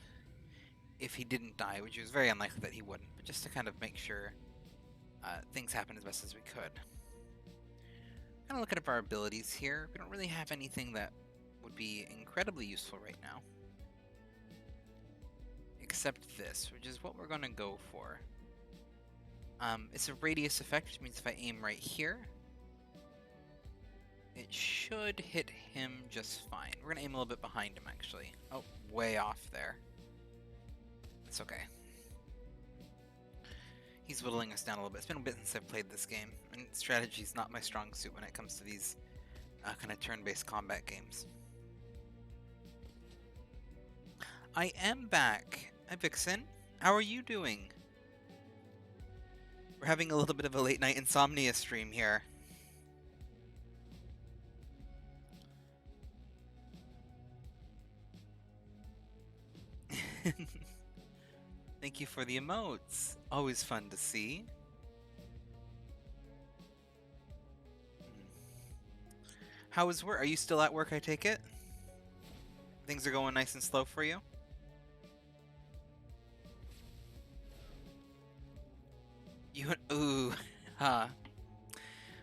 [SPEAKER 1] if he didn't die, which was very unlikely that he wouldn't, but just to kind of make sure things happen as best as we could. Kind of looking at our abilities here. We don't really have anything that would be incredibly useful right now, except this, which is what we're going to go for. It's a radius effect, which means if I aim right here, it should hit him just fine. We're going to aim a little bit behind him, actually. Oh, way off there. It's okay. He's whittling us down a little bit. It's been a bit since I've played this game, and strategy is not my strong suit when it comes to these kind of turn-based combat games. I am back. Hi, Vixen. How are you doing? We're having a little bit of a late-night Insomnia stream here. Thank you for the emotes. Always fun to see. How is work? Are you still at work, I take it? Things are going nice and slow for you? Ooh, huh.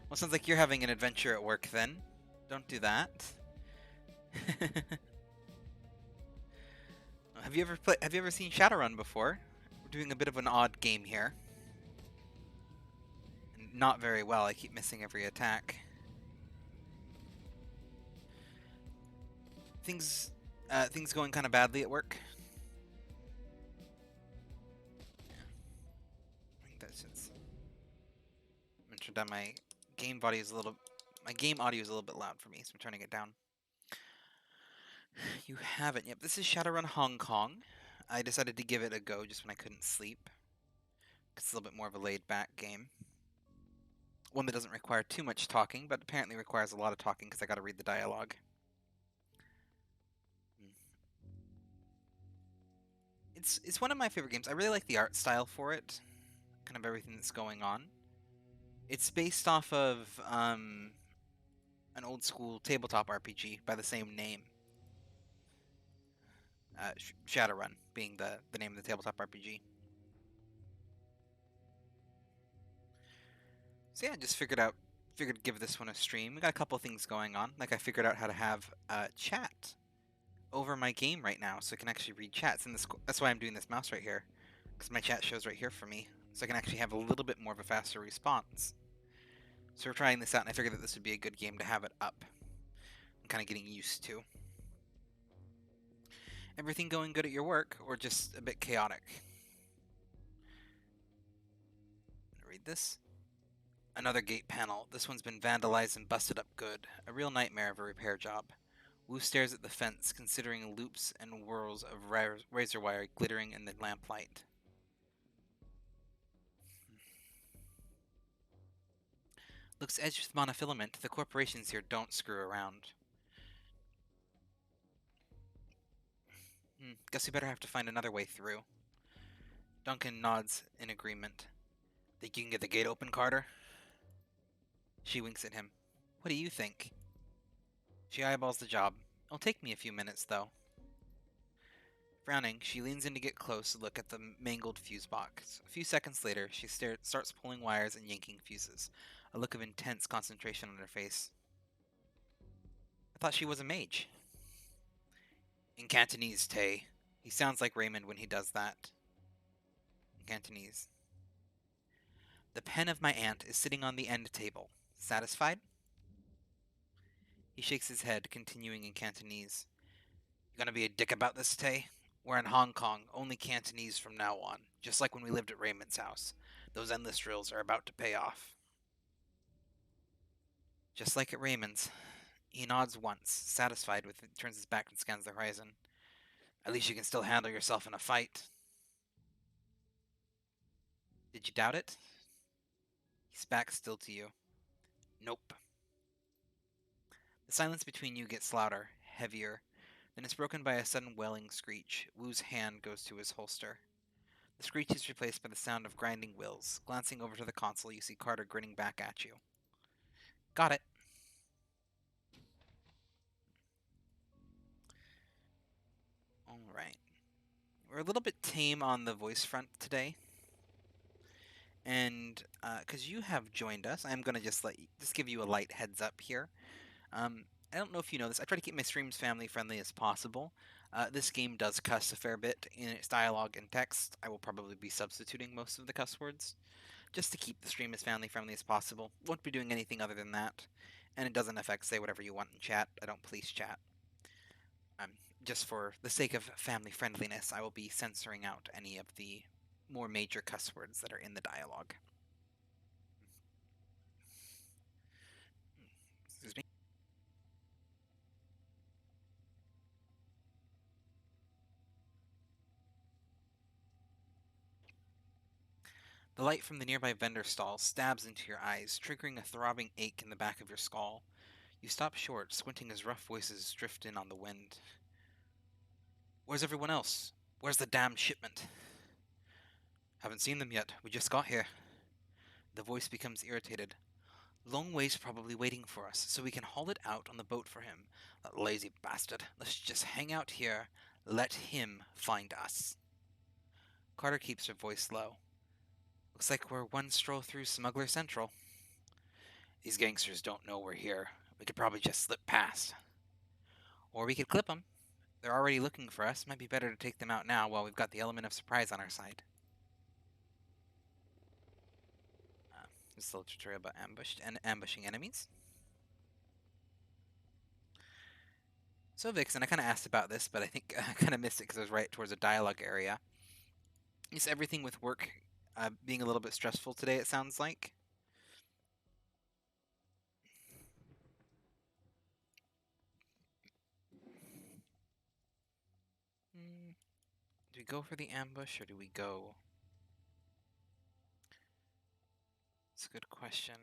[SPEAKER 1] Well, sounds like you're having an adventure at work then. Don't do that. Have you ever seen Shadowrun before? We're doing a bit of an odd game here. And not very well. I keep missing every attack. Things going kind of badly at work. I think that's just... I'm turning down my game audio is a little bit loud for me, so I'm turning it down. You haven't. Yep, this is Shadowrun Hong Kong. I decided to give it a go just when I couldn't sleep. It's a little bit more of a laid-back game. One that doesn't require too much talking, but apparently requires a lot of talking because I gotta read the dialogue. It's one of my favorite games. I really like the art style for it. Kind of everything that's going on. It's based off of an old school tabletop RPG by the same name. Shadowrun being the name of the tabletop RPG. So yeah, just figured to give this one a stream. We got a couple things going on. Like I figured out how to have chat over my game right now, so I can actually read chats. And that's why I'm doing this mouse right here, because my chat shows right here for me, so I can actually have a little bit more of a faster response. So we're trying this out, and I figured that this would be a good game to have it up. I'm kind of getting used to. Everything going good at your work, or just a bit chaotic? Read this. Another gate panel. This one's been vandalized and busted up good. A real nightmare of a repair job. Wu stares at the fence, considering loops and whirls of razor wire glittering in the lamplight. Looks edged with monofilament. The corporations here don't screw around. Guess we better have to find another way through. Duncan nods in agreement. Think you can get the gate open, Carter? She winks at him. What do you think? She eyeballs the job. It'll take me a few minutes, though. Frowning, she leans in to get close to look at the mangled fuse box. A few seconds later, she starts pulling wires and yanking fuses, a look of intense concentration on her face. I thought she was a mage. In Cantonese, Tay. He sounds like Raymond when he does that. In Cantonese. The pen of my aunt is sitting on the end table. Satisfied? He shakes his head, continuing in Cantonese. You gonna be a dick about this, Tay? We're in Hong Kong, only Cantonese from now on, just like when we lived at Raymond's house. Those endless drills are about to pay off. Just like at Raymond's. He nods once, satisfied with it, turns his back and scans the horizon. At least you can still handle yourself in a fight. Did you doubt it? He's back still to you. Nope. The silence between you gets louder, heavier, then it's broken by a sudden wailing screech. Wu's hand goes to his holster. The screech is replaced by the sound of grinding wheels. Glancing over to the console, you see Carter grinning back at you. Got it. Alright. We're a little bit tame on the voice front today. And because you have joined us, I'm going to just give you a light heads up here. I don't know if you know this. I try to keep my streams family friendly as possible. This game does cuss a fair bit in its dialogue and text. I will probably be substituting most of the cuss words just to keep the stream as family friendly as possible. Won't be doing anything other than that. And it doesn't affect say whatever you want in chat. I don't police chat. Um, just for the sake of family friendliness, I will be censoring out any of the more major cuss words that are in the dialogue. Excuse me. The light from the nearby vendor stall stabs into your eyes, triggering a throbbing ache in the back of your skull. You stop short, squinting as rough voices drift in on the wind. Where's everyone else? Where's the damned shipment? Haven't seen them yet. We just got here. The voice becomes irritated. Longway's probably waiting for us, so we can haul it out on the boat for him. That lazy bastard. Let's just hang out here. Let him find us. Carter keeps her voice low. Looks like we're one stroll through Smuggler Central. These gangsters don't know we're here. We could probably just slip past. Or we could clip them. They're already looking for us. Might be better to take them out now while we've got the element of surprise on our side. This little tutorial about ambushed and ambushing enemies. So Vixen, I kind of asked about this, but I think I kind of missed it because I was right towards a dialogue area. Is everything with work being a little bit stressful today, it sounds like? Do we go for the ambush or do we go? It's a good question.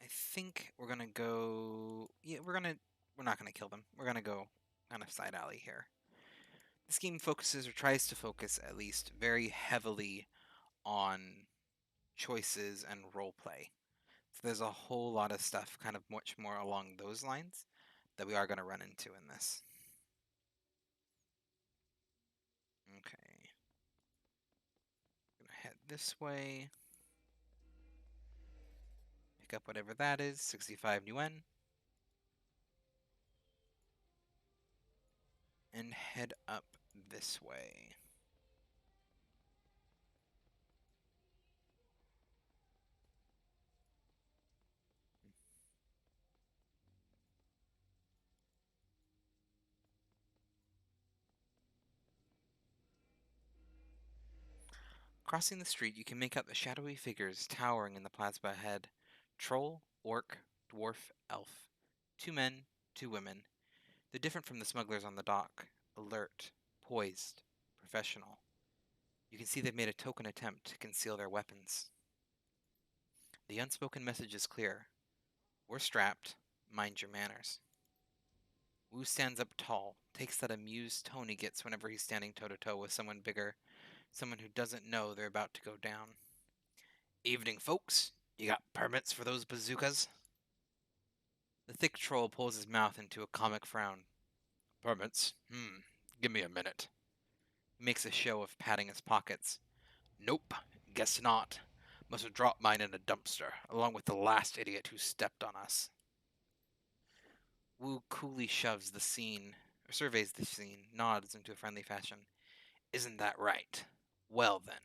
[SPEAKER 1] I think we're gonna go. Yeah, we're not gonna kill them. We're gonna go kind of side alley here. This game focuses, or tries to focus at least, very heavily on choices and roleplay. So there's a whole lot of stuff kind of much more along those lines that we are going to run into in this. Okay. Gonna head this way. Pick up whatever that is, 65 Nguyen. And head up this way. Crossing the street, you can make out the shadowy figures towering in the plaza ahead. Troll, orc, dwarf, elf. 2 men, 2 women. They're different from the smugglers on the dock. Alert, poised, professional. You can see they've made a token attempt to conceal their weapons. The unspoken message is clear. We're strapped. Mind your manners. Wu stands up tall, takes that amused tone he gets whenever he's standing toe to toe with someone bigger. someone who doesn't know they're about to go down. Evening, folks. You got permits for those bazookas? The thick troll pulls his mouth into a comic frown. Permits? Give me a minute. He makes a show of patting his pockets. Nope, guess not. Must have dropped mine in a dumpster, along with the last idiot who stepped on us. Wu coolly surveys the scene, nods into a friendly fashion. Isn't that right? Well then.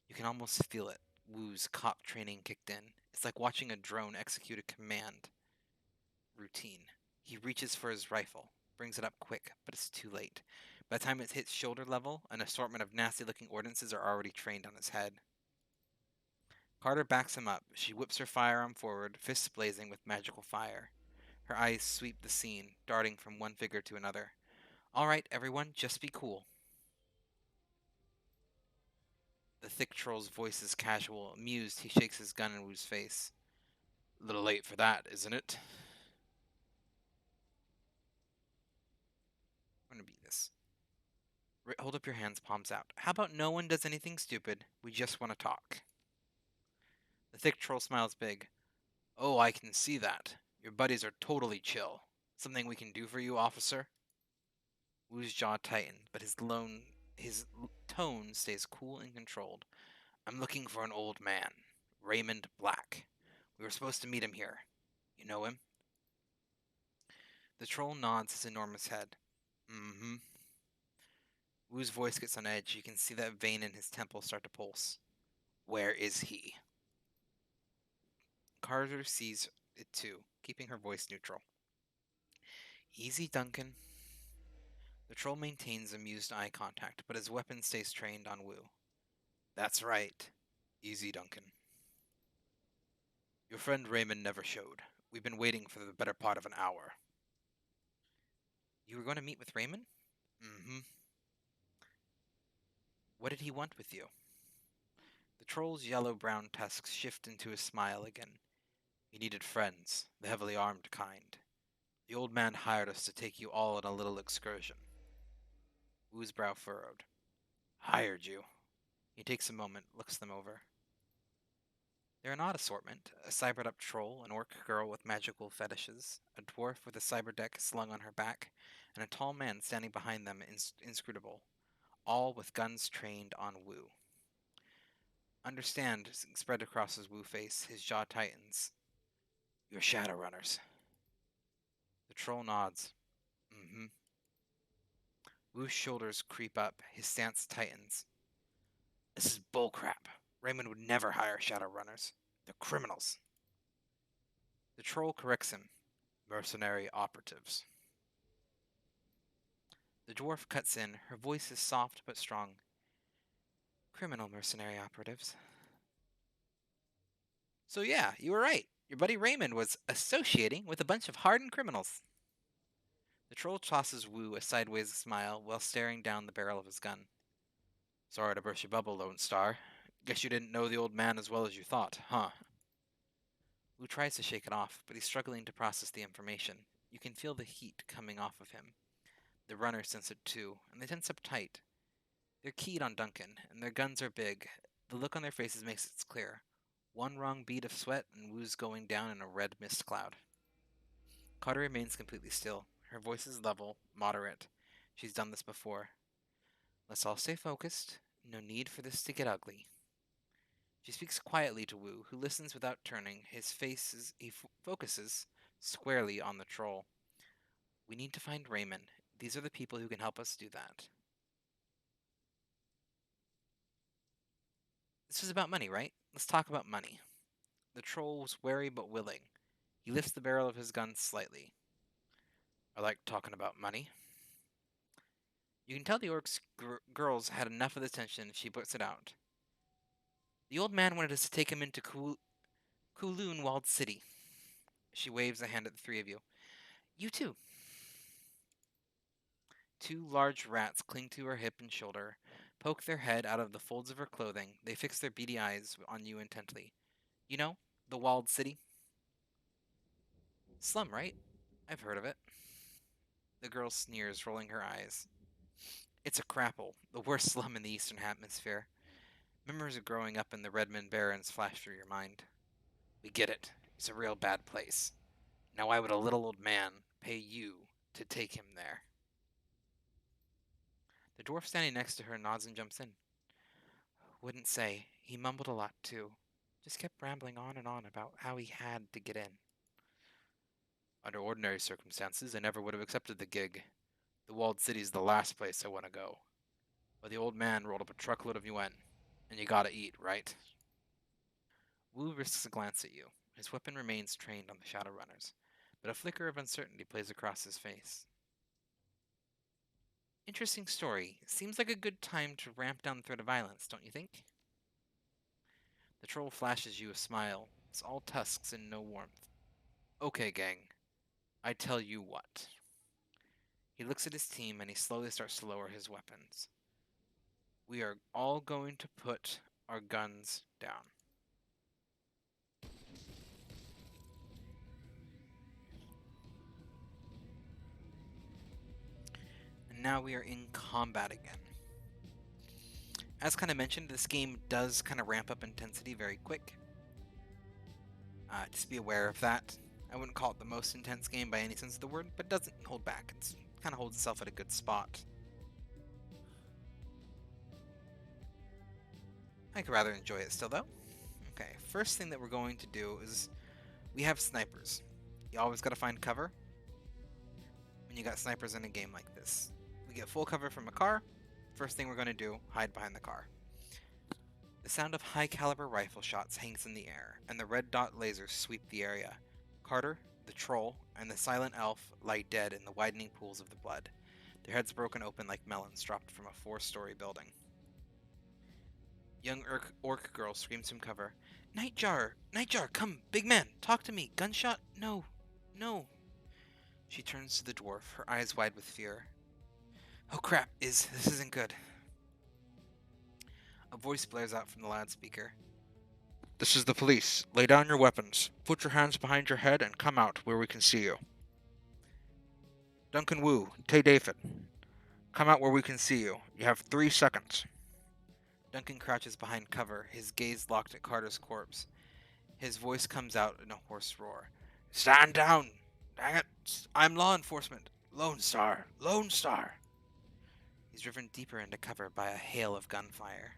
[SPEAKER 1] You can almost feel it. Wu's cop training kicked in. It's like watching a drone execute a command routine. He reaches for his rifle, brings it up quick, but it's too late. By the time it hits shoulder level, an assortment of nasty looking ordnances are already trained on his head. Carter backs him up. She whips her firearm forward, fists blazing with magical fire. Her eyes sweep the scene, darting from one figure to another. All right, everyone, just be cool. The thick troll's voice is casual. Amused, he shakes his gun in Wu's face. Little late for that, isn't it? I'm gonna beat this. Hold up your hands, palms out. How about no one does anything stupid? We just want to talk. The thick troll smiles big. Oh, I can see that. Your buddies are totally chill. Something we can do for you, officer? Wu's jaw tightens, but his tone stays cool and controlled. I'm looking for an old man, Raymond Black. We were supposed to meet him here. You know him? The troll nods his enormous head. Mm-hmm. Wu's voice gets on edge. You can see that vein in his temple start to pulse. Where is he? Carter sees it too, keeping her voice neutral. Easy, Duncan. The troll maintains amused eye contact, but his weapon stays trained on Wu. That's right. Easy, Duncan. Your friend Raymond never showed. We've been waiting for the better part of an hour. You were going to meet with Raymond? Mm-hmm. What did he want with you? The troll's yellow-brown tusks shift into a smile again. He needed friends, the heavily armed kind. The old man hired us to take you all on a little excursion. Wu's brow furrowed. Hired you? He takes a moment, looks them over. They're an odd assortment, a cybered-up troll, an orc girl with magical fetishes, a dwarf with a cyber deck slung on her back, and a tall man standing behind them, inscrutable, all with guns trained on Wu. Understand spread across his Wu face, his jaw tightens. You're Shadowrunners. The troll nods. Mm-hmm. Wu's shoulders creep up, his stance tightens. This is bullcrap. Raymond would never hire Shadowrunners. They're criminals. The troll corrects him. Mercenary operatives. The dwarf cuts in. Her voice is soft but strong. Criminal mercenary operatives. So yeah, you were right. Your buddy Raymond was associating with a bunch of hardened criminals. The troll tosses Wu a sideways smile while staring down the barrel of his gun. Sorry to burst your bubble, Lone Star. Guess you didn't know the old man as well as you thought, huh? Wu tries to shake it off, but he's struggling to process the information. You can feel the heat coming off of him. The runners sense it too, and they tense up tight. They're keyed on Duncan, and their guns are big. The look on their faces makes it clear. One wrong bead of sweat, and Wu's going down in a red mist cloud. Carter remains completely still. Her voice is level, moderate. She's done this before. Let's all stay focused. No need for this to get ugly. She speaks quietly to Wu, who listens without turning. He focuses squarely on the troll. We need to find Raymond. These are the people who can help us do that. This was about money, right? Let's talk about money. The troll was wary but willing. He lifts the barrel of his gun slightly. I like talking about money. You can tell the orc's girls had enough of the tension. She puts it out. The old man wanted us to take him into Kowloon Walled City. She waves a hand at the three of you. You too. Two large rats cling to her hip and shoulder, poke their head out of the folds of her clothing. They fix their beady eyes on you intently. You know, the Walled City? Slum, right? I've heard of it. The girl sneers, rolling her eyes. It's a crapple, the worst slum in the Eastern Hemisphere. Memories of growing up in the Redmond Barrens flash through your mind. We get it. It's a real bad place. Now why would a little old man pay you to take him there? The dwarf standing next to her nods and jumps in. Wouldn't say. He mumbled a lot, too. Just kept rambling on and on about how he had to get in. Under ordinary circumstances, I never would have accepted the gig. The walled city's the last place I want to go. But the old man rolled up a truckload of yuan, and you gotta eat, right? Wu risks a glance at you. His weapon remains trained on the Shadowrunners, but a flicker of uncertainty plays across his face. Interesting story. Seems like a good time to ramp down the threat of violence, don't you think? The troll flashes you a smile. It's all tusks and no warmth. Okay, gang. I tell you what. He looks at his team and he slowly starts to lower his weapons. We are all going to put our guns down. And now we are in combat again. As kind of mentioned, this game does kind of ramp up intensity very quick. Just be aware of that. I wouldn't call it the most intense game by any sense of the word, but it doesn't hold back. It kind of holds itself at a good spot. I could rather enjoy it still, though. Okay, first thing that we're going to do is we have snipers. You always got to find cover when you got snipers in a game like this. We get full cover from a car. First thing we're going to do, hide behind the car. The sound of high-caliber rifle shots hangs in the air, and the red dot lasers sweep the area. Carter, the troll, and the silent elf lie dead in the widening pools of the blood, their heads broken open like melons dropped from a 4-story building. Young orc girl screams from cover. Nightjar! Nightjar, come! Big man! Talk to me! Gunshot? No! No! She turns to the dwarf, her eyes wide with fear. Oh crap, this isn't good. A voice blares out from the loudspeaker. This is the police. Lay down your weapons. Put your hands behind your head and come out where we can see you. Duncan Wu, Tay David. Come out where we can see you. You have 3 seconds. Duncan crouches behind cover, his gaze locked at Carter's corpse. His voice comes out in a hoarse roar. Stand down! Dang it! I'm law enforcement! Lone Star! Lone Star! He's driven deeper into cover by a hail of gunfire.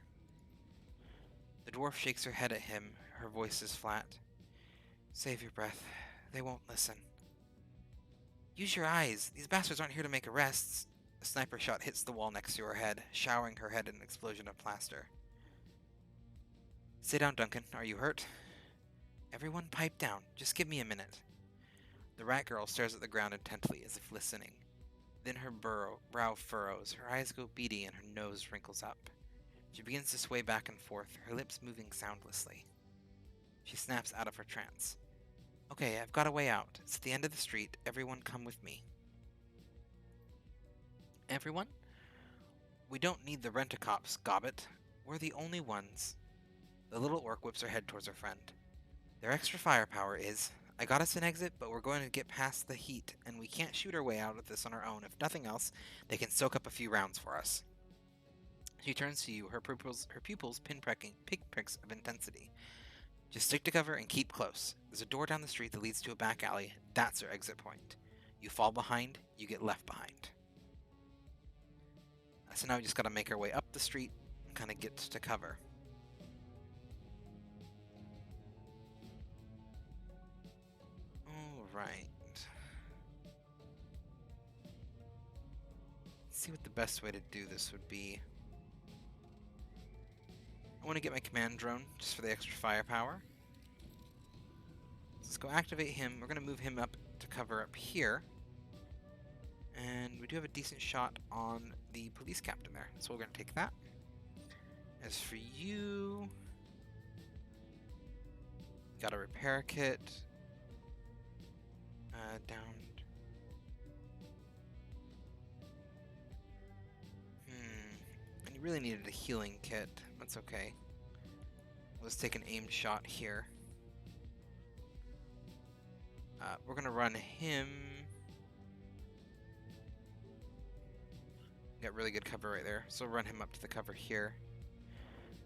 [SPEAKER 1] The dwarf shakes her head at him, her voice is flat. Save your breath. They won't listen. Use your eyes. These bastards aren't here to make arrests. A sniper shot hits the wall next to her head, showering her head in an explosion of plaster. Sit down, Duncan. Are you hurt? Everyone pipe down. Just give me a minute. The rat girl stares at the ground intently, as if listening. Then her brow furrows, her eyes go beady, and her nose wrinkles up. She begins to sway back and forth, her lips moving soundlessly. She snaps out of her trance. Okay, I've got a way out. It's at the end of the street. Everyone come with me. Everyone? We don't need the rent-a-cops, Gobbet. We're the only ones. The little orc whips her head towards her friend. Their extra firepower is, I got us an exit, but we're going to get past the heat, and we can't shoot our way out of this on our own. If nothing else, they can soak up a few rounds for us. She turns to you, her pupils pinpricks of intensity. Just stick to cover and keep close. There's a door down the street that leads to a back alley. That's our exit point. You fall behind, you get left behind. So now we just gotta make our way up the street and kind of get to cover. Alright. Let's see what the best way to do this would be. I want to get my command drone just for the extra firepower. Let's go activate him. We're going to move him up to cover up here. And we do have a decent shot on the police captain there, so we're going to take that. As for you, got a repair kit. Down. And you really needed a healing kit. That's okay. Let's take an aimed shot here. We're gonna run him. Got really good cover right there. So run him up to the cover here.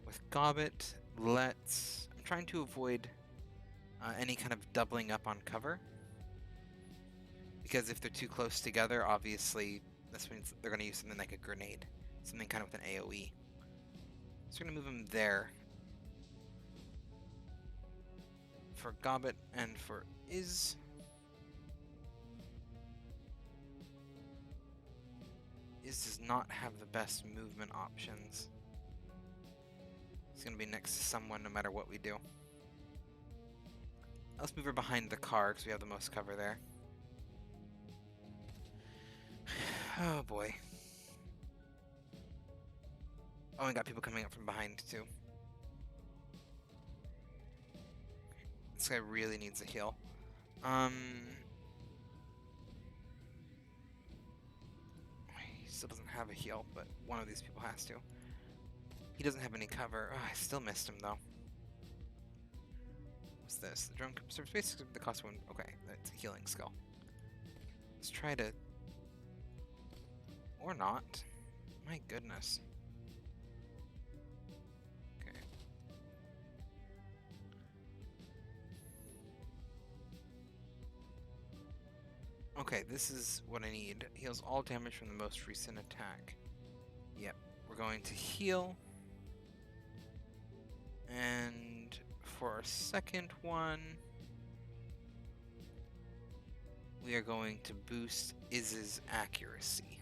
[SPEAKER 1] With Gobbet, I'm trying to avoid any kind of doubling up on cover. Because if they're too close together, obviously, this means they're going to use something like a grenade. Something kind of with an AoE. So we're going to move him there. For Gobbet and for Iz. Iz does not have the best movement options. He's going to be next to someone no matter what we do. Let's move her behind the car because we have the most cover there. Oh boy. Oh, and got people coming up from behind too. This guy really needs a heal. He still doesn't have a heal, but one of these people has to. He doesn't have any cover. Oh, I still missed him though. What's this? The drone serves basically the cost of one. Okay, that's a healing skill. Let's try to. Or not. My goodness. Okay. Okay, this is what I need. Heals all damage from the most recent attack. Yep. We're going to heal. And for our second one, we are going to boost Iz's accuracy.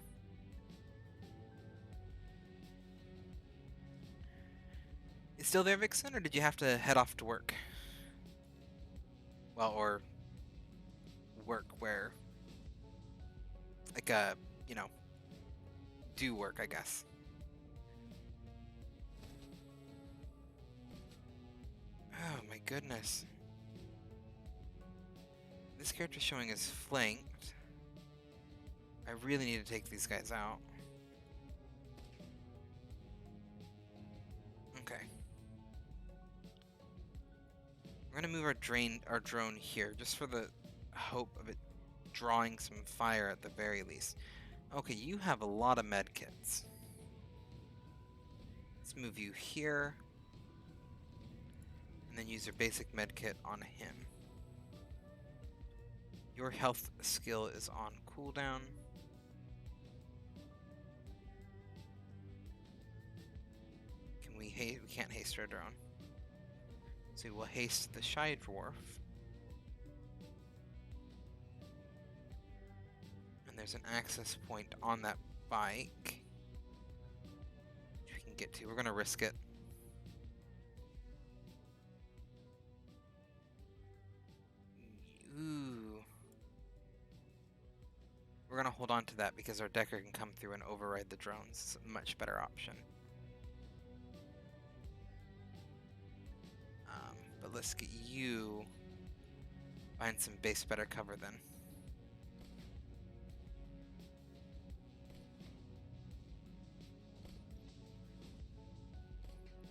[SPEAKER 1] You still there, Vixen, or did you have to head off to work? Well, or work where? Like, you know, do work, I guess. Oh my goodness. This character's showing is flanked. I really need to take these guys out. Okay. We're gonna move our drone here, just for the hope of it drawing some fire at the very least. Okay, you have a lot of medkits. Let's move you here. And then use your basic medkit on him. Your health skill is on cooldown. Can we haste? We can't haste our drone. So we'll haste the Shy Dwarf. And there's an access point on that bike, which we can get to. We're gonna risk it. Ooh. We're gonna hold on to that because our Decker can come through and override the drones. It's a much better option. But let's get you find some base better cover then.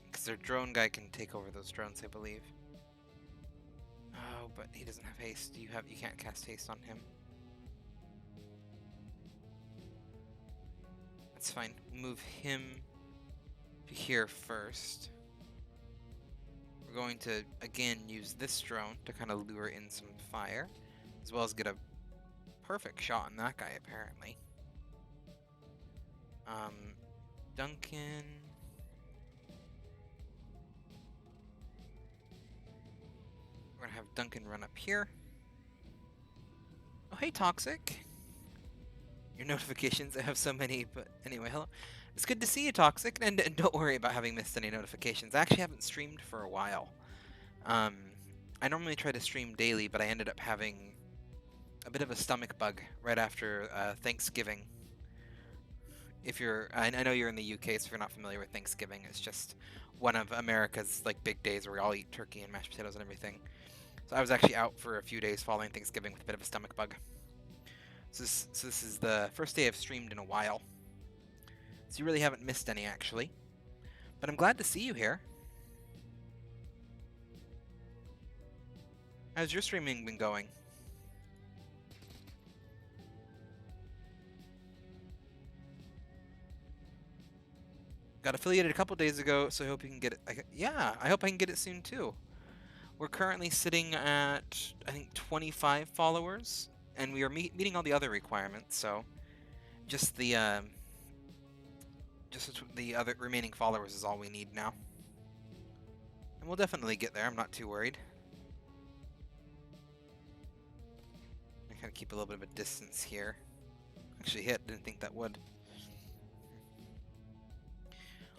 [SPEAKER 1] Because their drone guy can take over those drones, I believe. Oh, but he doesn't have haste. You can't cast haste on him. That's fine. We'll move him to here first. We're going to, again, use this drone to kind of lure in some fire, as well as get a perfect shot on that guy, apparently. Duncan. We're gonna have Duncan run up here. Oh, hey, Toxic. Your notifications, I have so many, but anyway, hello. It's good to see you, Toxic, and don't worry about having missed any notifications. I actually haven't streamed for a while. I normally try to stream daily, but I ended up having a bit of a stomach bug right after Thanksgiving. I know you're in the UK, so if you're not familiar with Thanksgiving, it's just one of America's like big days where we all eat turkey and mashed potatoes and everything. So I was actually out for a few days following Thanksgiving with a bit of a stomach bug. So this is the first day I've streamed in a while. So you really haven't missed any, actually. But I'm glad to see you here. How's your streaming been going? Got affiliated a couple days ago, so I hope you can get it. Yeah, I hope I can get it soon too. We're currently sitting at, I think, 25 followers, and we are meeting all the other requirements. So just the other remaining followers is all we need now, and we'll definitely get there. I'm not too worried. I kind of keep a little bit of a distance here. Actually hit. Didn't think that would.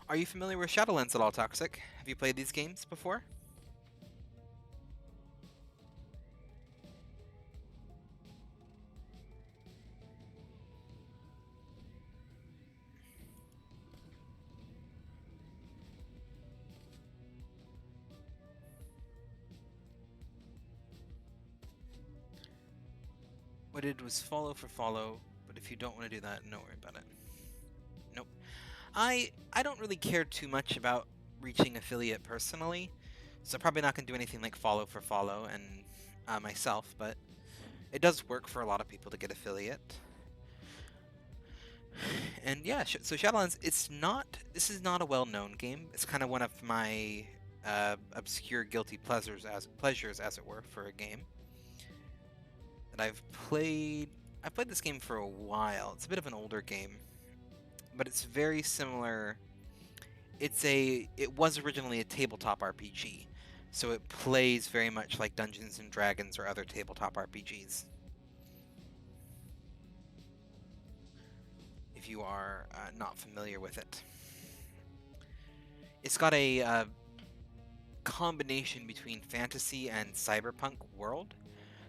[SPEAKER 1] Are you familiar with Shadowlands at all, Toxic? Have you played these games before? What I did was follow for follow, but if you don't want to do that, don't worry about it. Nope. I don't really care too much about reaching affiliate personally, so probably not going to do anything like follow for follow and myself, but it does work for a lot of people to get affiliate. And yeah, so Shadowlands, this is not a well-known game. It's kind of one of my obscure guilty pleasures, as it were, for a game that I've played. I've played this game for a while. It's a bit of an older game, but it's very similar. It was originally a tabletop RPG, so it plays very much like Dungeons and Dragons or other tabletop RPGs. If you are not familiar with it, it's got a combination between fantasy and cyberpunk world.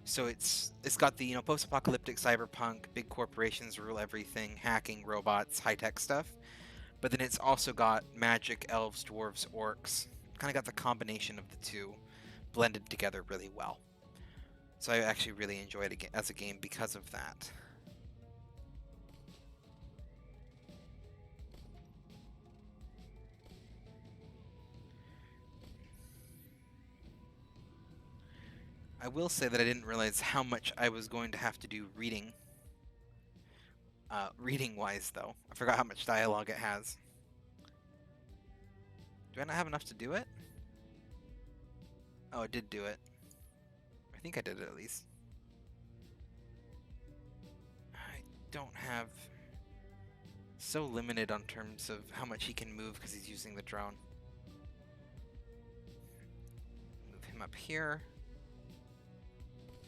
[SPEAKER 1] So it's got the post-apocalyptic cyberpunk, big corporations rule everything, hacking, robots, high-tech stuff. But then it's also got magic, elves, dwarves, orcs. Kind of got the combination of the two blended together really well. So I actually really enjoyed it as a game because of that. I will say that I didn't realize how much I was going to have to do reading. Reading-wise, though. I forgot how much dialogue it has. Do I not have enough to do it? Oh, I did do it. I think I did it at least. I don't have... So limited on terms of how much he can move because he's using the drone. Move him up here.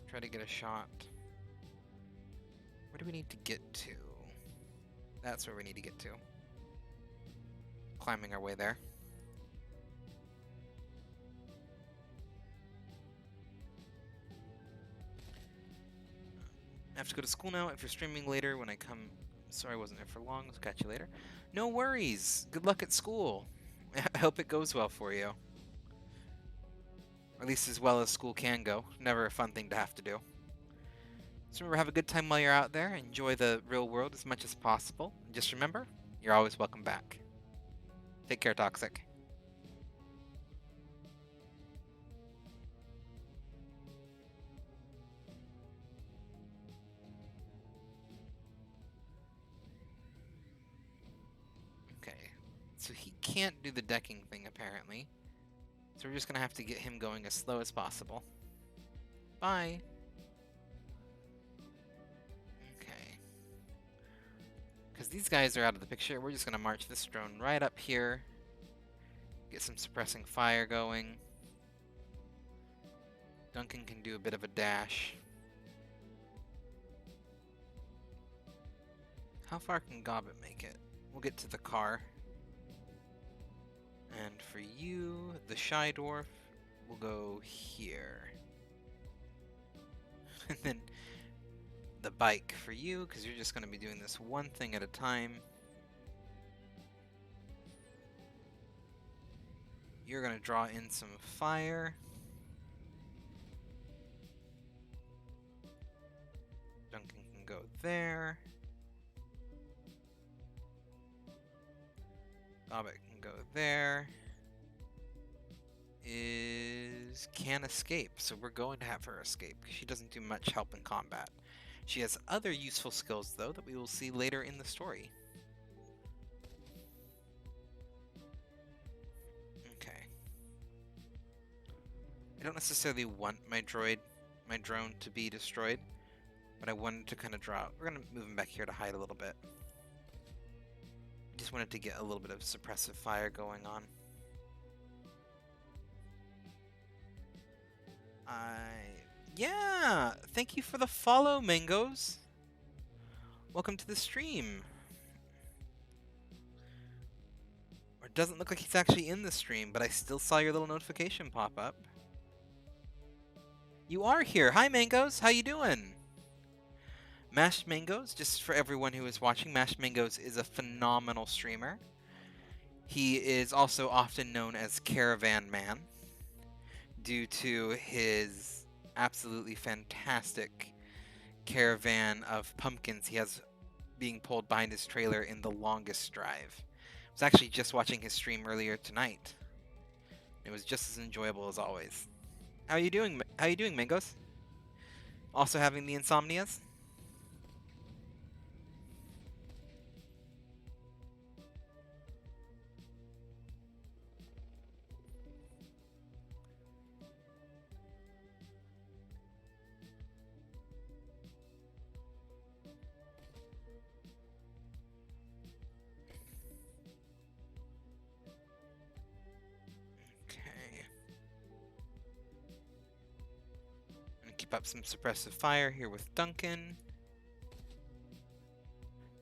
[SPEAKER 1] Try to get a shot. Where do we need to get to? That's where we need to get to. Climbing our way there. I have to go to school now. If you're streaming later when I come... Sorry I wasn't there for long. I'll catch you later. No worries. Good luck at school. I hope it goes well for you. Or at least as well as school can go. Never a fun thing to have to do. So remember, have a good time while you're out there. Enjoy the real world as much as possible. And just remember, you're always welcome back. Take care, Toxic. Okay, so he can't do the decking thing, apparently. So we're just going to have to get him going as slow as possible. Bye. Okay. Because these guys are out of the picture, we're just going to march this drone right up here. Get some suppressing fire going. Duncan can do a bit of a dash. How far can Gobbet make it? We'll get to the car. And for you, the Shy Dwarf, will go here. And then the bike for you, because you're just going to be doing this one thing at a time. You're going to draw in some fire. Duncan can go there. Gobbet can go there. Can escape, so we're going to have her escape because she doesn't do much help in combat. She has other useful skills though that we will see later in the story. I don't necessarily want my drone to be destroyed, but I wanted to kind of draw. We're gonna move him back here to hide a little bit. Just wanted to get a little bit of suppressive fire going on. Yeah, thank you for the follow, Mangoes. Welcome to the stream. Or it doesn't look like he's actually in the stream, but I still saw your little notification pop up. You are here. Hi, Mangoes. How you doing? Mashed Mangoes, just for everyone who is watching, Mashed Mangoes is a phenomenal streamer. He is also often known as Caravan Man due to his absolutely fantastic caravan of pumpkins he has being pulled behind his trailer in the longest drive. I was actually just watching his stream earlier tonight. It was just as enjoyable as always. How are you doing? How are you doing, Mangoes? Also having the insomnias? Okay. Gonna keep up some suppressive fire here with Duncan.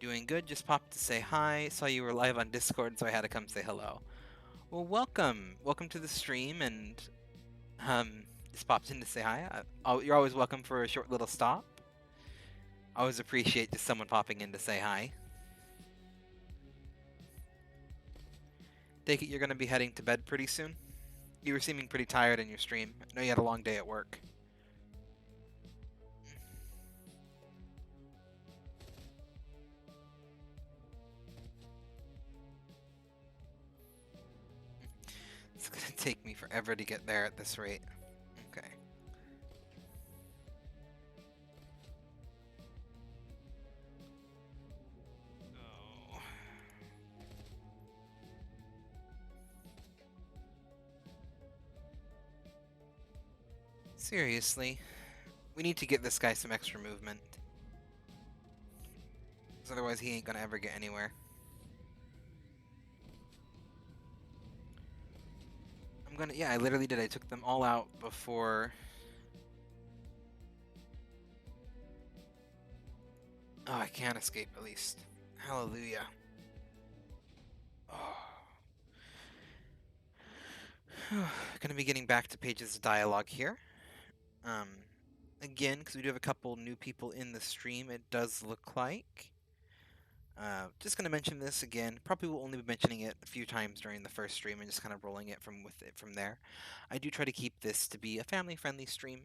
[SPEAKER 1] Doing good, just popped to say hi. Saw you were live on Discord, so I had to come say hello. Well, welcome. Welcome to the stream, and just popped in to say hi. You're always welcome for a short little stop. Always appreciate just someone popping in to say hi. Take it you're going to be heading to bed pretty soon? You were seeming pretty tired in your stream. I know you had a long day at work. It's going to take me forever to get there at this rate. Okay. Oh. Seriously. We need to get this guy some extra movement. Because otherwise he ain't going to ever get anywhere. Yeah, I literally did. I took them all out before... Oh, I can't escape at least. Hallelujah. Oh. Gonna be getting back to pages of dialogue here. Um, Again, because we do have a couple new people in the stream, it does look like. Just going to mention this again. Probably will only be mentioning it a few times during the first stream and just kind of rolling it from there. I do try to keep this to be a family-friendly stream.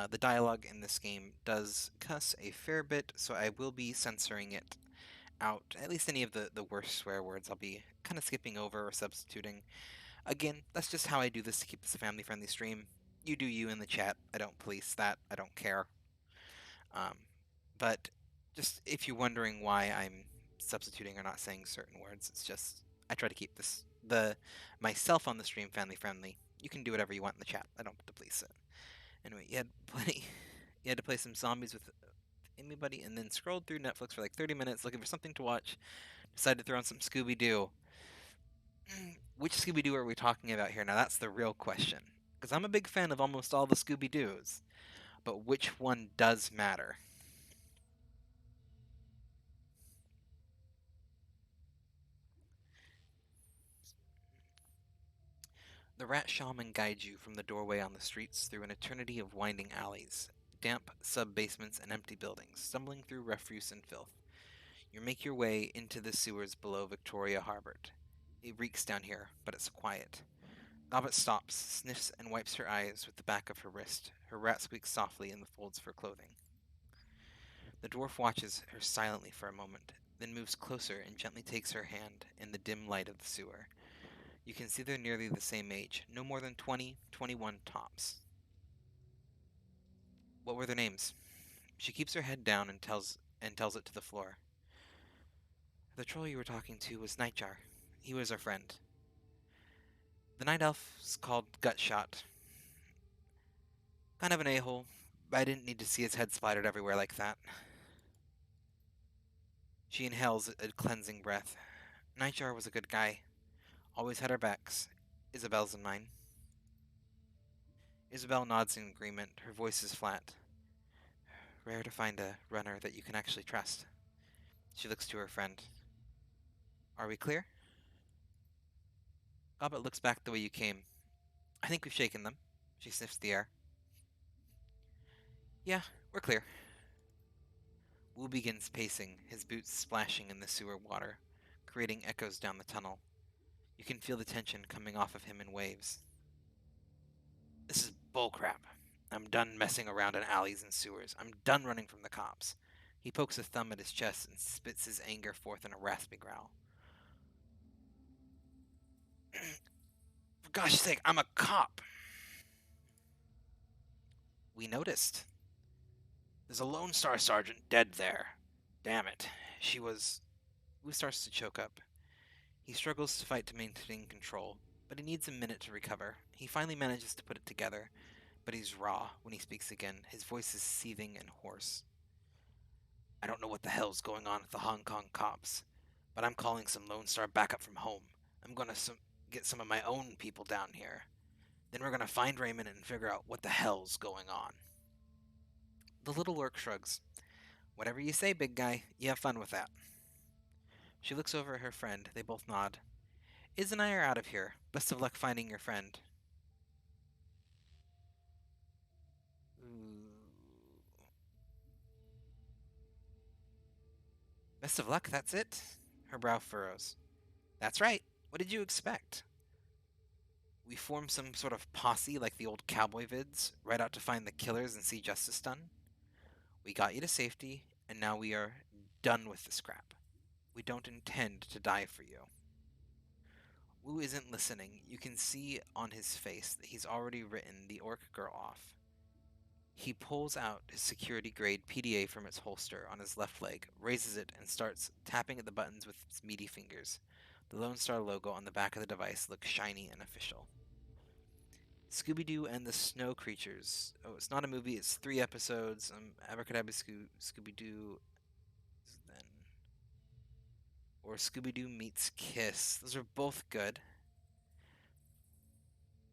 [SPEAKER 1] The dialogue in this game does cuss a fair bit, so I will be censoring it out. At least any of the worst swear words I'll be kind of skipping over or substituting. Again, that's just how I do this to keep this a family-friendly stream. You do you in the chat. I don't police that. I don't care. Um, but just if you're wondering why I'm substituting or not saying certain words, it's just I try to keep the myself on the stream family friendly. You can do whatever you want in the chat. I don't have to police it. Anyway, you had plenty. You had to play some zombies with anybody, and then scrolled through Netflix for like 30 minutes looking for something to watch. Decided to throw on some Scooby Doo. Which Scooby Doo are we talking about here? Now that's the real question. Because I'm a big fan of almost all the Scooby Doos, but which one does matter? The rat shaman guides you from the doorway on the streets through an eternity of winding alleys, damp sub-basements, and empty buildings, stumbling through refuse and filth. You make your way into the sewers below Victoria Harbor. It reeks down here, but it's quiet. Gobbet stops, sniffs, and wipes her eyes with the back of her wrist. Her rat squeaks softly in the folds of her clothing. The dwarf watches her silently for a moment, then moves closer and gently takes her hand in the dim light of the sewer. You can see they're nearly the same age, no more than 20, 21 tops. What were their names? She keeps her head down and tells it to the floor. The troll you were talking to was Nightjar. He was our friend. The night elf's called Gutshot. Kind of an a-hole, but I didn't need to see his head splattered everywhere like that. She inhales a cleansing breath. Nightjar was a good guy. Always had our backs. Isabel's and mine. Isabel nods in agreement. Her voice is flat. Rare to find a runner that you can actually trust. She looks to her friend. Are we clear? Gobbet looks back the way you came. I think we've shaken them. She sniffs the air. Yeah, we're clear. Wu begins pacing, his boots splashing in the sewer water, creating echoes down the tunnel. You can feel the tension coming off of him in waves. This is bullcrap. I'm done messing around in alleys and sewers. I'm done running from the cops. He pokes a thumb at his chest and spits his anger forth in a raspy growl. For gosh sake, I'm a cop! We noticed. There's a Lone Star sergeant dead there. Damn it. She was. Wu starts to choke up. He struggles to fight to maintain control, but he needs a minute to recover. He finally manages to put it together, but he's raw when he speaks again. His voice is seething and hoarse. I don't know what the hell's going on with the Hong Kong cops, but I'm calling some Lone Star backup from home. I'm gonna get some of my own people down here. Then we're gonna find Raymond and figure out what the hell's going on. The little orc shrugs. Whatever you say, big guy. You have fun with that. She looks over at her friend. They both nod. Iz and I are out of here. Best of luck finding your friend. Ooh. Best of luck, that's it? Her brow furrows. That's right. What did you expect? We formed some sort of posse like the old cowboy vids, right out to find the killers and see justice done. We got you to safety, and now we are done with the scrap. We don't intend to die for you. Wu isn't listening. You can see on his face that he's already written the orc girl off. He pulls out his security-grade PDA from its holster on his left leg, raises it, and starts tapping at the buttons with his meaty fingers. The Lone Star logo on the back of the device looks shiny and official. Scooby-Doo and the Snow Creatures. Oh, it's not a movie, it's 3 episodes. Abracadabra Scooby-Doo then. Or Scooby-Doo meets Kiss. Those are both good.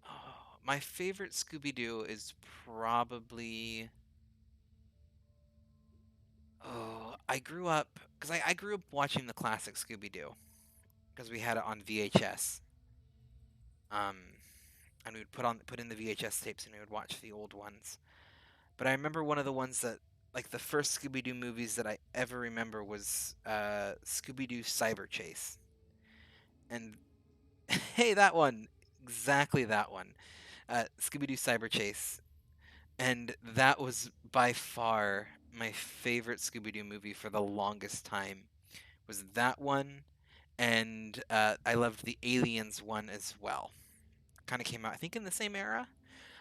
[SPEAKER 1] Oh, my favorite Scooby-Doo is probably... Oh, I grew up... Because I grew up watching the classic Scooby-Doo. Because we had it on VHS. Um, and we would put in the VHS tapes and we would watch the old ones. But I remember one of the ones that, like the first Scooby-Doo movies that I ever remember was Scooby-Doo Cyber Chase. And hey, that one, exactly that one, Scooby-Doo Cyber Chase. And that was by far my favorite Scooby-Doo movie for the longest time. Was that one, and I loved the Aliens one as well. Kind of came out, I think, in the same era.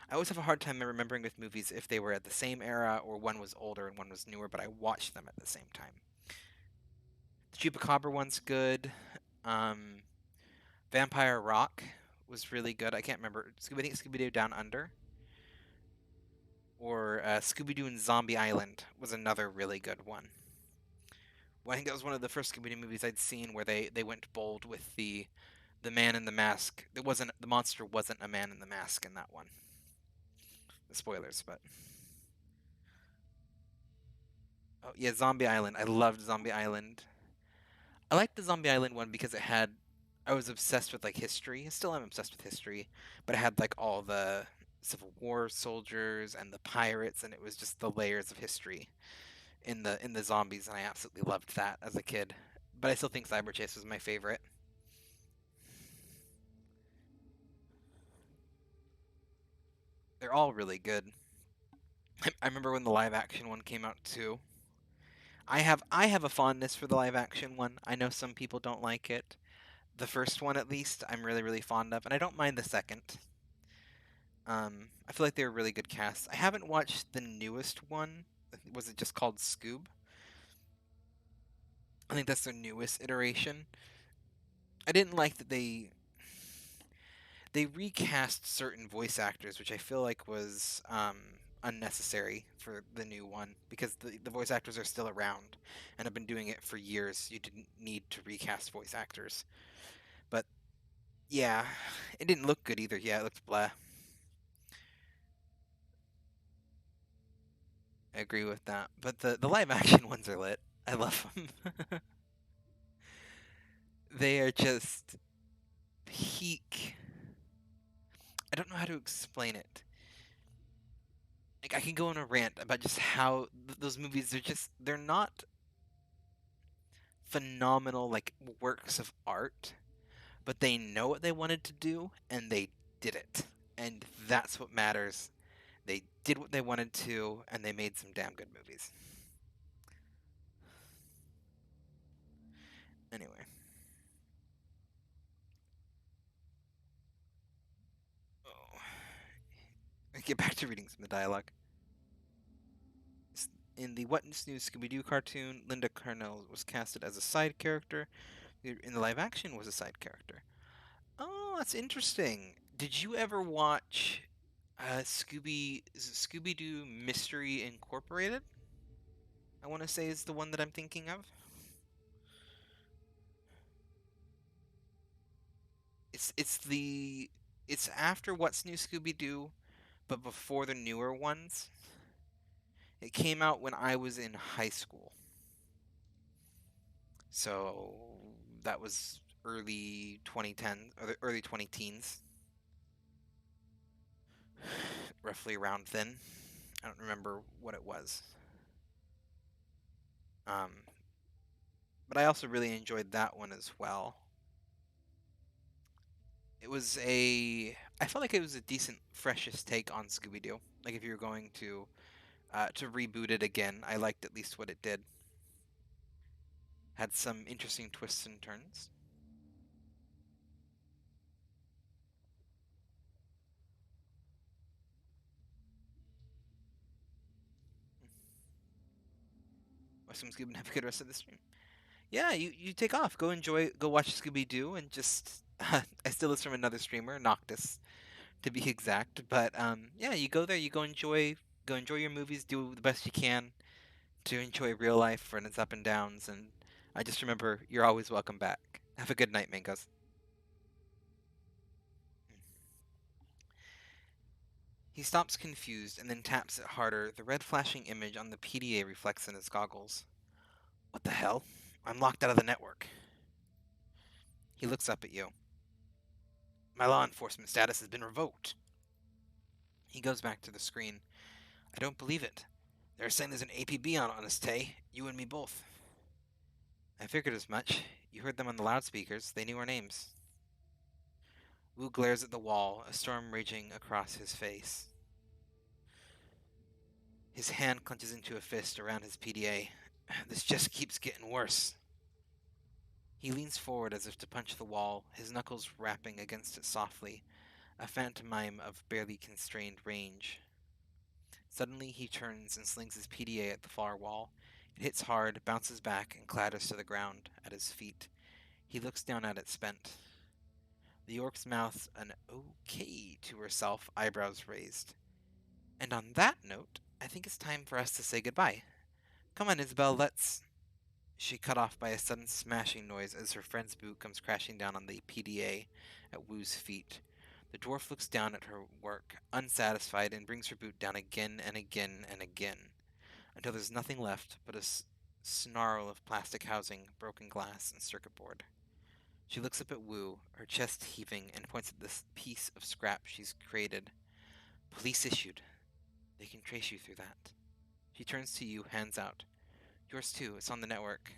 [SPEAKER 1] I always have a hard time remembering with movies if they were at the same era or one was older and one was newer, but I watched them at the same time. The Chupacabra one's good. Um, Vampire Rock was really good. I can't remember. I think Scooby Doo Down Under or Scooby Doo and Zombie Island was another really good one. Well, I think that was one of the first Scooby Doo movies I'd seen where they went bold with the man in the mask. It wasn't the monster wasn't a man in the mask in that one. The spoilers, but oh yeah, Zombie Island. I loved Zombie Island. I liked the Zombie Island one because it had. I was obsessed with like history. I still am obsessed with history, but it had like all the Civil War soldiers and the pirates, and it was just the layers of history in the zombies, and I absolutely loved that as a kid. But I still think Cyber Chase was my favorite. They're all really good. I remember when the live action one came out too. I have a fondness for the live action one. I know some people don't like it. The first one, at least, I'm really fond of, and I don't mind the second. I feel like they were really good casts. I haven't watched the newest one. Was it just called Scoob? I think that's their newest iteration. I didn't like that they recast certain voice actors, which I feel like was unnecessary for the new one because the voice actors are still around and have been doing it for years. You didn't need to recast voice actors. But yeah, it didn't look good either. Yeah, it looked blah. I agree with that. But the live action ones are lit. I love them. They are just peak. I don't know how to explain it. Like I can go on a rant about just how those movies they're not phenomenal like works of art, but they know what they wanted to do and they did it. And that's what matters. They did what they wanted to and they made some damn good movies. Anyway, oh, I get back to reading some of the dialogue. In the What's New Scooby-Doo cartoon, Linda Carnell was casted as a side character. In the live action was a side character. Oh, that's interesting. Did you ever watch Scooby-Doo Mystery Incorporated? I want to say is the one that I'm thinking of. It's after What's New Scooby-Doo, but before the newer ones. It came out when I was in high school. So that was early 2010 or the early 20 teens, roughly around then. I don't remember what it was. Um, but I also really enjoyed that one as well. I felt like it was a decent, freshest take on Scooby Doo. Like if you were going to reboot it again, I liked at least what it did. Had some interesting twists and turns. Watch some Scooby and have a good rest of the stream. Yeah, you take off. Go watch Scooby Doo, and just I steal this from another streamer, Noctis, to be exact. But yeah, you go there, you go enjoy your movies, do the best you can to enjoy real life and its up and downs. And I just remember you're always welcome back. Have a good night, Mangoes. He stops confused and then taps it harder. The red flashing image on the PDA reflects in his goggles. What the hell? I'm locked out of the network. He looks up at you. My law enforcement status has been revoked. He goes back to the screen. I don't believe it. They're saying there's an APB on Honest Tay. You and me both. I figured as much. You heard them on the loudspeakers. They knew our names. Wu glares at the wall, a storm raging across his face. His hand clenches into a fist around his PDA. This just keeps getting worse. He leans forward as if to punch the wall, his knuckles rapping against it softly, a pantomime of barely constrained range. Suddenly he turns and slings his PDA at the far wall. It hits hard, bounces back, and clatters to the ground at his feet. He looks down at it spent. The orc's mouths an okay to herself, eyebrows raised. And on that note, I think it's time for us to say goodbye. Come on, Isabel, let's. She cut off by a sudden smashing noise as her friend's boot comes crashing down on the PDA at Wu's feet. The dwarf looks down at her work, unsatisfied, and brings her boot down again and again and again, until there's nothing left but a snarl of plastic housing, broken glass, and circuit board. She looks up at Wu, her chest heaving, and points at this piece of scrap she's created. Police issued. They can trace you through that. She turns to you, hands out. Yours too, it's on the network.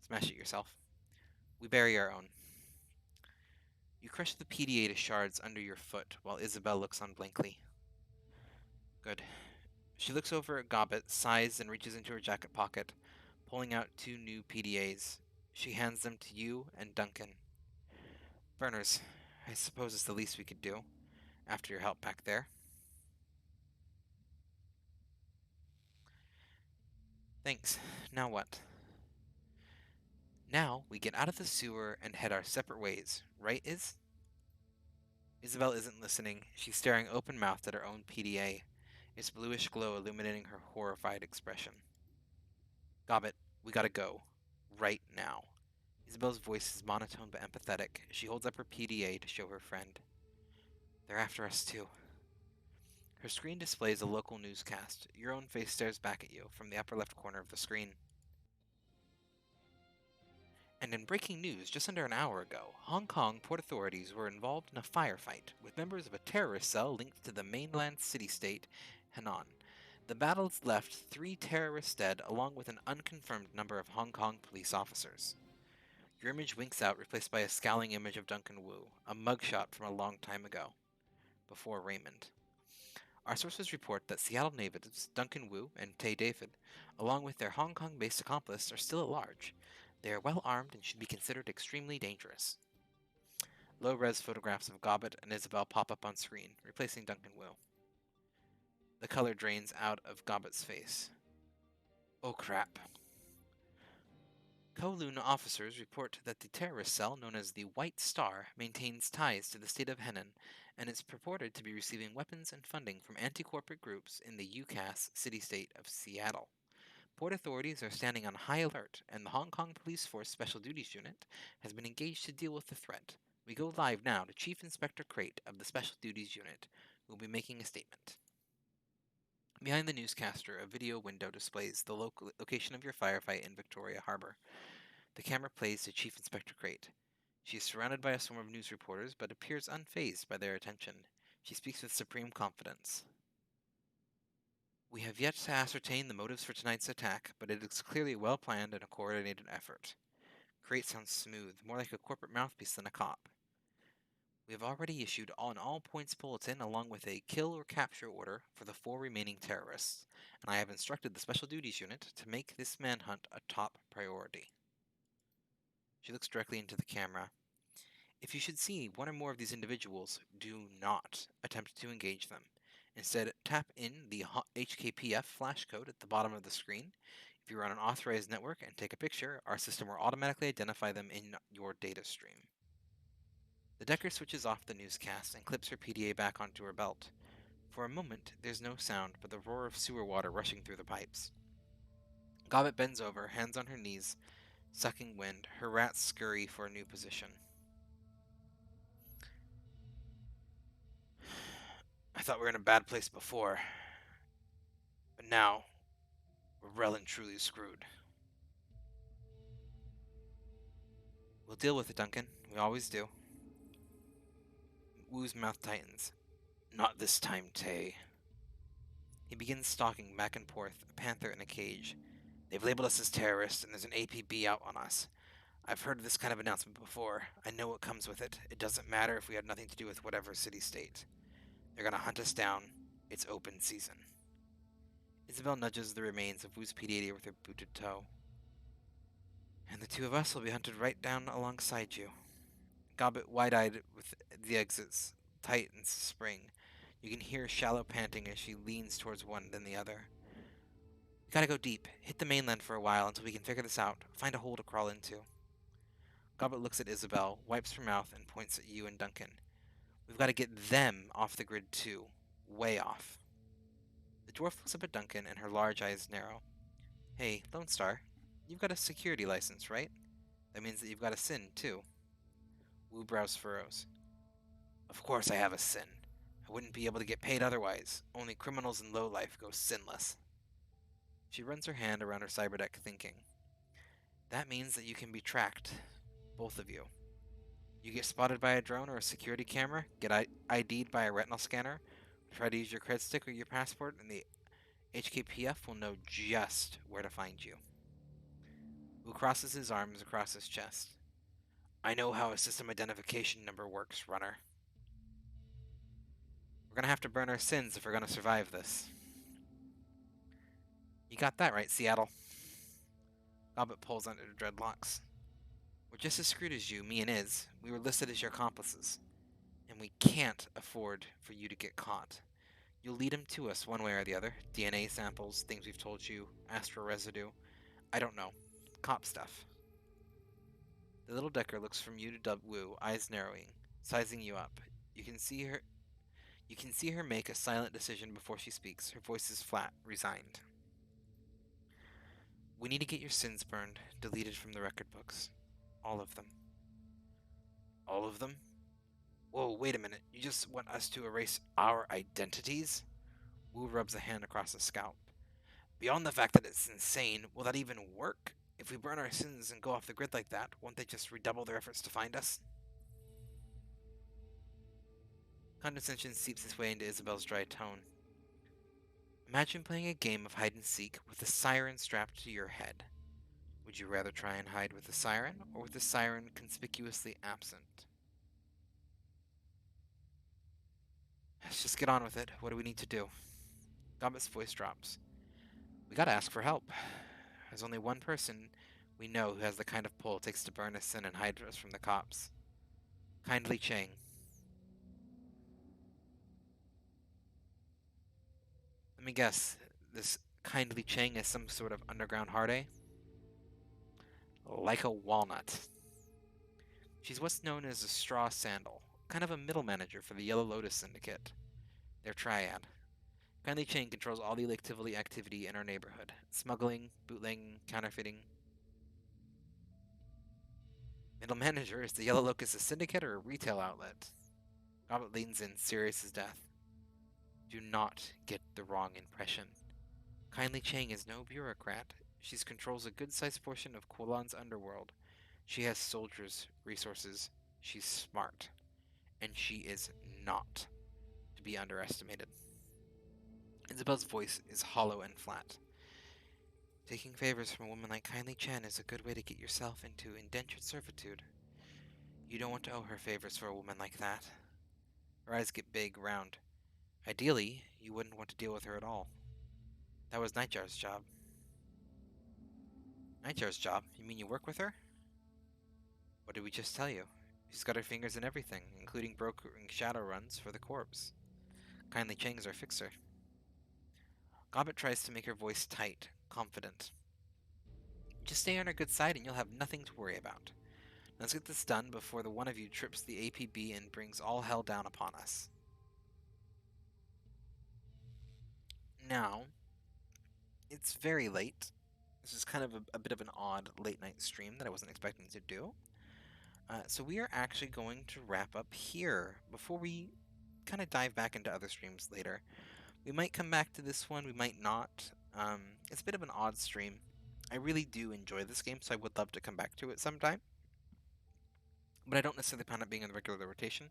[SPEAKER 1] Smash it yourself. We bury our own. You crush the PDA to shards under your foot while Isabel looks on blankly. Good. She looks over at Gobbet, sighs, and reaches into her jacket pocket, pulling out two new PDAs. She hands them to you and Duncan. Burners, I suppose it's the least we could do, after your help back there. Thanks. Now what? Now we get out of the sewer and head our separate ways, right, Isabel isn't listening. She's staring open-mouthed at her own PDA. its bluish glow illuminating her horrified expression. Gobbet, we gotta go. Right now. Isabel's voice is monotone but empathetic as she holds up her PDA to show her friend. They're after us too. Her screen displays a local newscast. Your own face stares back at you from the upper left corner of the screen. And in breaking news just under an hour ago, Hong Kong port authorities were involved in a firefight with members of a terrorist cell linked to the mainland city-state, Henan. The battles left 3 terrorists dead along with an unconfirmed number of Hong Kong police officers. Your image winks out, replaced by a scowling image of Duncan Wu, a mugshot from a long time ago, before Raymond. Our sources report that Seattle natives Duncan Wu and Tay David, along with their Hong Kong-based accomplice, are still at large. They are well armed and should be considered extremely dangerous. Low-res photographs of Gobbet and Isabel pop up on screen, replacing Duncan Wu. The color drains out of Gobbet's face. Oh crap. Kowloon officers report that the terrorist cell known as the White Star maintains ties to the state of Henan and is purported to be receiving weapons and funding from anti-corporate groups in the UCAS city-state of Seattle. Port authorities are standing on high alert, and the Hong Kong Police Force Special Duties Unit has been engaged to deal with the threat. We go live now to Chief Inspector Crate of the Special Duties Unit, who will be making a statement. Behind the newscaster, a video window displays the location of your firefight in Victoria Harbor. The camera plays to Chief Inspector Crate. She is surrounded by a swarm of news reporters, but appears unfazed by their attention. She speaks with supreme confidence. We have yet to ascertain the motives for tonight's attack, but it is clearly a well-planned and a coordinated effort. Crate sounds smooth, more like a corporate mouthpiece than a cop. We have already issued an all-points bulletin along with a kill or capture order for the 4 remaining terrorists, and I have instructed the Special Duties Unit to make this manhunt a top priority. She looks directly into the camera. If you should see one or more of these individuals, do not attempt to engage them. Instead, tap in the HKPF flash code at the bottom of the screen. If you are on an authorized network and take a picture, our system will automatically identify them in your data stream. The Decker switches off the newscast and clips her PDA back onto her belt. For a moment, there's no sound but the roar of sewer water rushing through the pipes. Gobbet bends over, hands on her knees, sucking wind. Her rats scurry for a new position. I thought we were in a bad place before, but now we're well and truly screwed. We'll deal with it, Duncan. We always do. Wu's mouth tightens. Not this time, Tay. He begins stalking back and forth, a panther in a cage. They've labeled us as terrorists, and there's an APB out on us. I've heard of this kind of announcement before. I know what comes with it. It doesn't matter if we had nothing to do with whatever city-state. They're gonna hunt us down. It's open season. Isabel nudges the remains of Wu's PDA with her booted toe. And the 2 of us will be hunted right down alongside you. Gobbet wide-eyed with the exits tight and spring. You can hear shallow panting as she leans towards one then the other. We gotta go deep. Hit the mainland for a while until we can figure this out. Find a hole to crawl into. Gobbet looks at Isabel, wipes her mouth, and points at you and Duncan. We've got to get them off the grid too. Way off. The dwarf looks up at Duncan and her large eyes narrow. Hey, Lone Star, you've got a security license, right? That means that you've got a SIN, too. Wu brows furrows. Of course I have a SIN. I wouldn't be able to get paid otherwise. Only criminals in lowlife go sinless. She runs her hand around her cyberdeck, thinking. That means that you can be tracked. Both of you. You get spotted by a drone or a security camera, get ID'd by a retinal scanner, try to use your cred stick or your passport, and the HKPF will know just where to find you. Wu crosses his arms across his chest. I know how a system identification number works, runner. We're gonna have to burn our sins if we're gonna survive this. You got that right, Seattle. Gobbet pulls under her dreadlocks. We're just as screwed as you, me and Iz. We were listed as your accomplices. And we can't afford for you to get caught. You'll lead him to us one way or the other. DNA samples, things we've told you, astral residue. I don't know. Cop stuff. The little Decker looks from you to Wu, eyes narrowing, sizing you up. You can You can see her make a silent decision before she speaks. Her voice is flat, resigned. We need to get your sins burned, deleted from the record books. All of them. All of them? Whoa, wait a minute. You just want us to erase our identities? Wu rubs a hand across his scalp. Beyond the fact that it's insane, will that even work? If we burn our sins and go off the grid like that, won't they just redouble their efforts to find us? Condescension seeps its way into Isabel's dry tone. Imagine playing a game of hide and seek with a siren strapped to your head. Would you rather try and hide with the siren, or with the siren conspicuously absent? Let's just get on with it. What do we need to do? Gobbet's voice drops. We gotta ask for help. There's only one person we know who has the kind of pull it takes to burn a sin and hide us from the cops. Kindly Chang. Let me guess, this Kindly Chang is some sort of underground hard A? Like a walnut. She's what's known as a straw sandal, kind of a middle manager for the Yellow Lotus Syndicate. Their triad. Kindly Chang controls all the activity in our neighborhood. Smuggling, bootlegging, counterfeiting. Middle manager, is the Yellow Locust a syndicate or a retail outlet? Gobbet leans in, serious as death. Do not get the wrong impression. Kindly Chang is no bureaucrat. She controls a good-sized portion of Kuolan's underworld. She has soldiers, resources. She's smart. And she is not to be underestimated. Isabel's voice is hollow and flat. Taking favors from a woman like Kindly Chen is a good way to get yourself into indentured servitude. You don't want to owe her favors for a woman like that. Her eyes get big, round. Ideally, you wouldn't want to deal with her at all. That was Nightjar's job. Nightjar's job? You mean you work with her? What did we just tell you? She's got her fingers in everything, including brokering shadow runs for the corpse. Kindly Chang's our fixer. Gobbet tries to make her voice tight, confident. Just stay on her good side and you'll have nothing to worry about. Let's get this done before the one of you trips the APB and brings all hell down upon us. Now, it's very late. This is kind of a bit of an odd late night stream that I wasn't expecting to do. So we are actually going to wrap up here before we kind of dive back into other streams later. We might come back to this one, we might not. It's a bit of an odd stream. I really do enjoy this game, so I would love to come back to it sometime. But I don't necessarily plan on being in the regular rotation.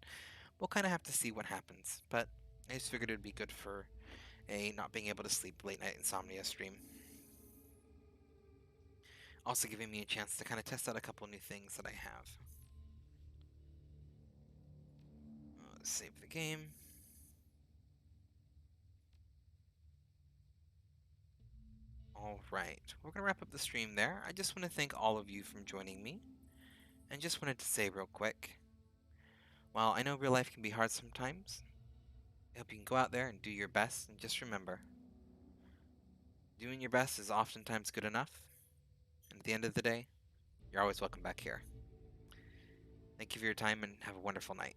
[SPEAKER 1] We'll kind of have to see what happens. But I just figured it would be good for a not being able to sleep late night insomnia stream. Also giving me a chance to kind of test out a couple new things that I have. Let's save the game. Alright, we're going to wrap up the stream there. I just want to thank all of you for joining me. And just wanted to say real quick, while I know real life can be hard sometimes, I hope you can go out there and do your best, and just remember, doing your best is oftentimes good enough, and at the end of the day, you're always welcome back here. Thank you for your time, and have a wonderful night.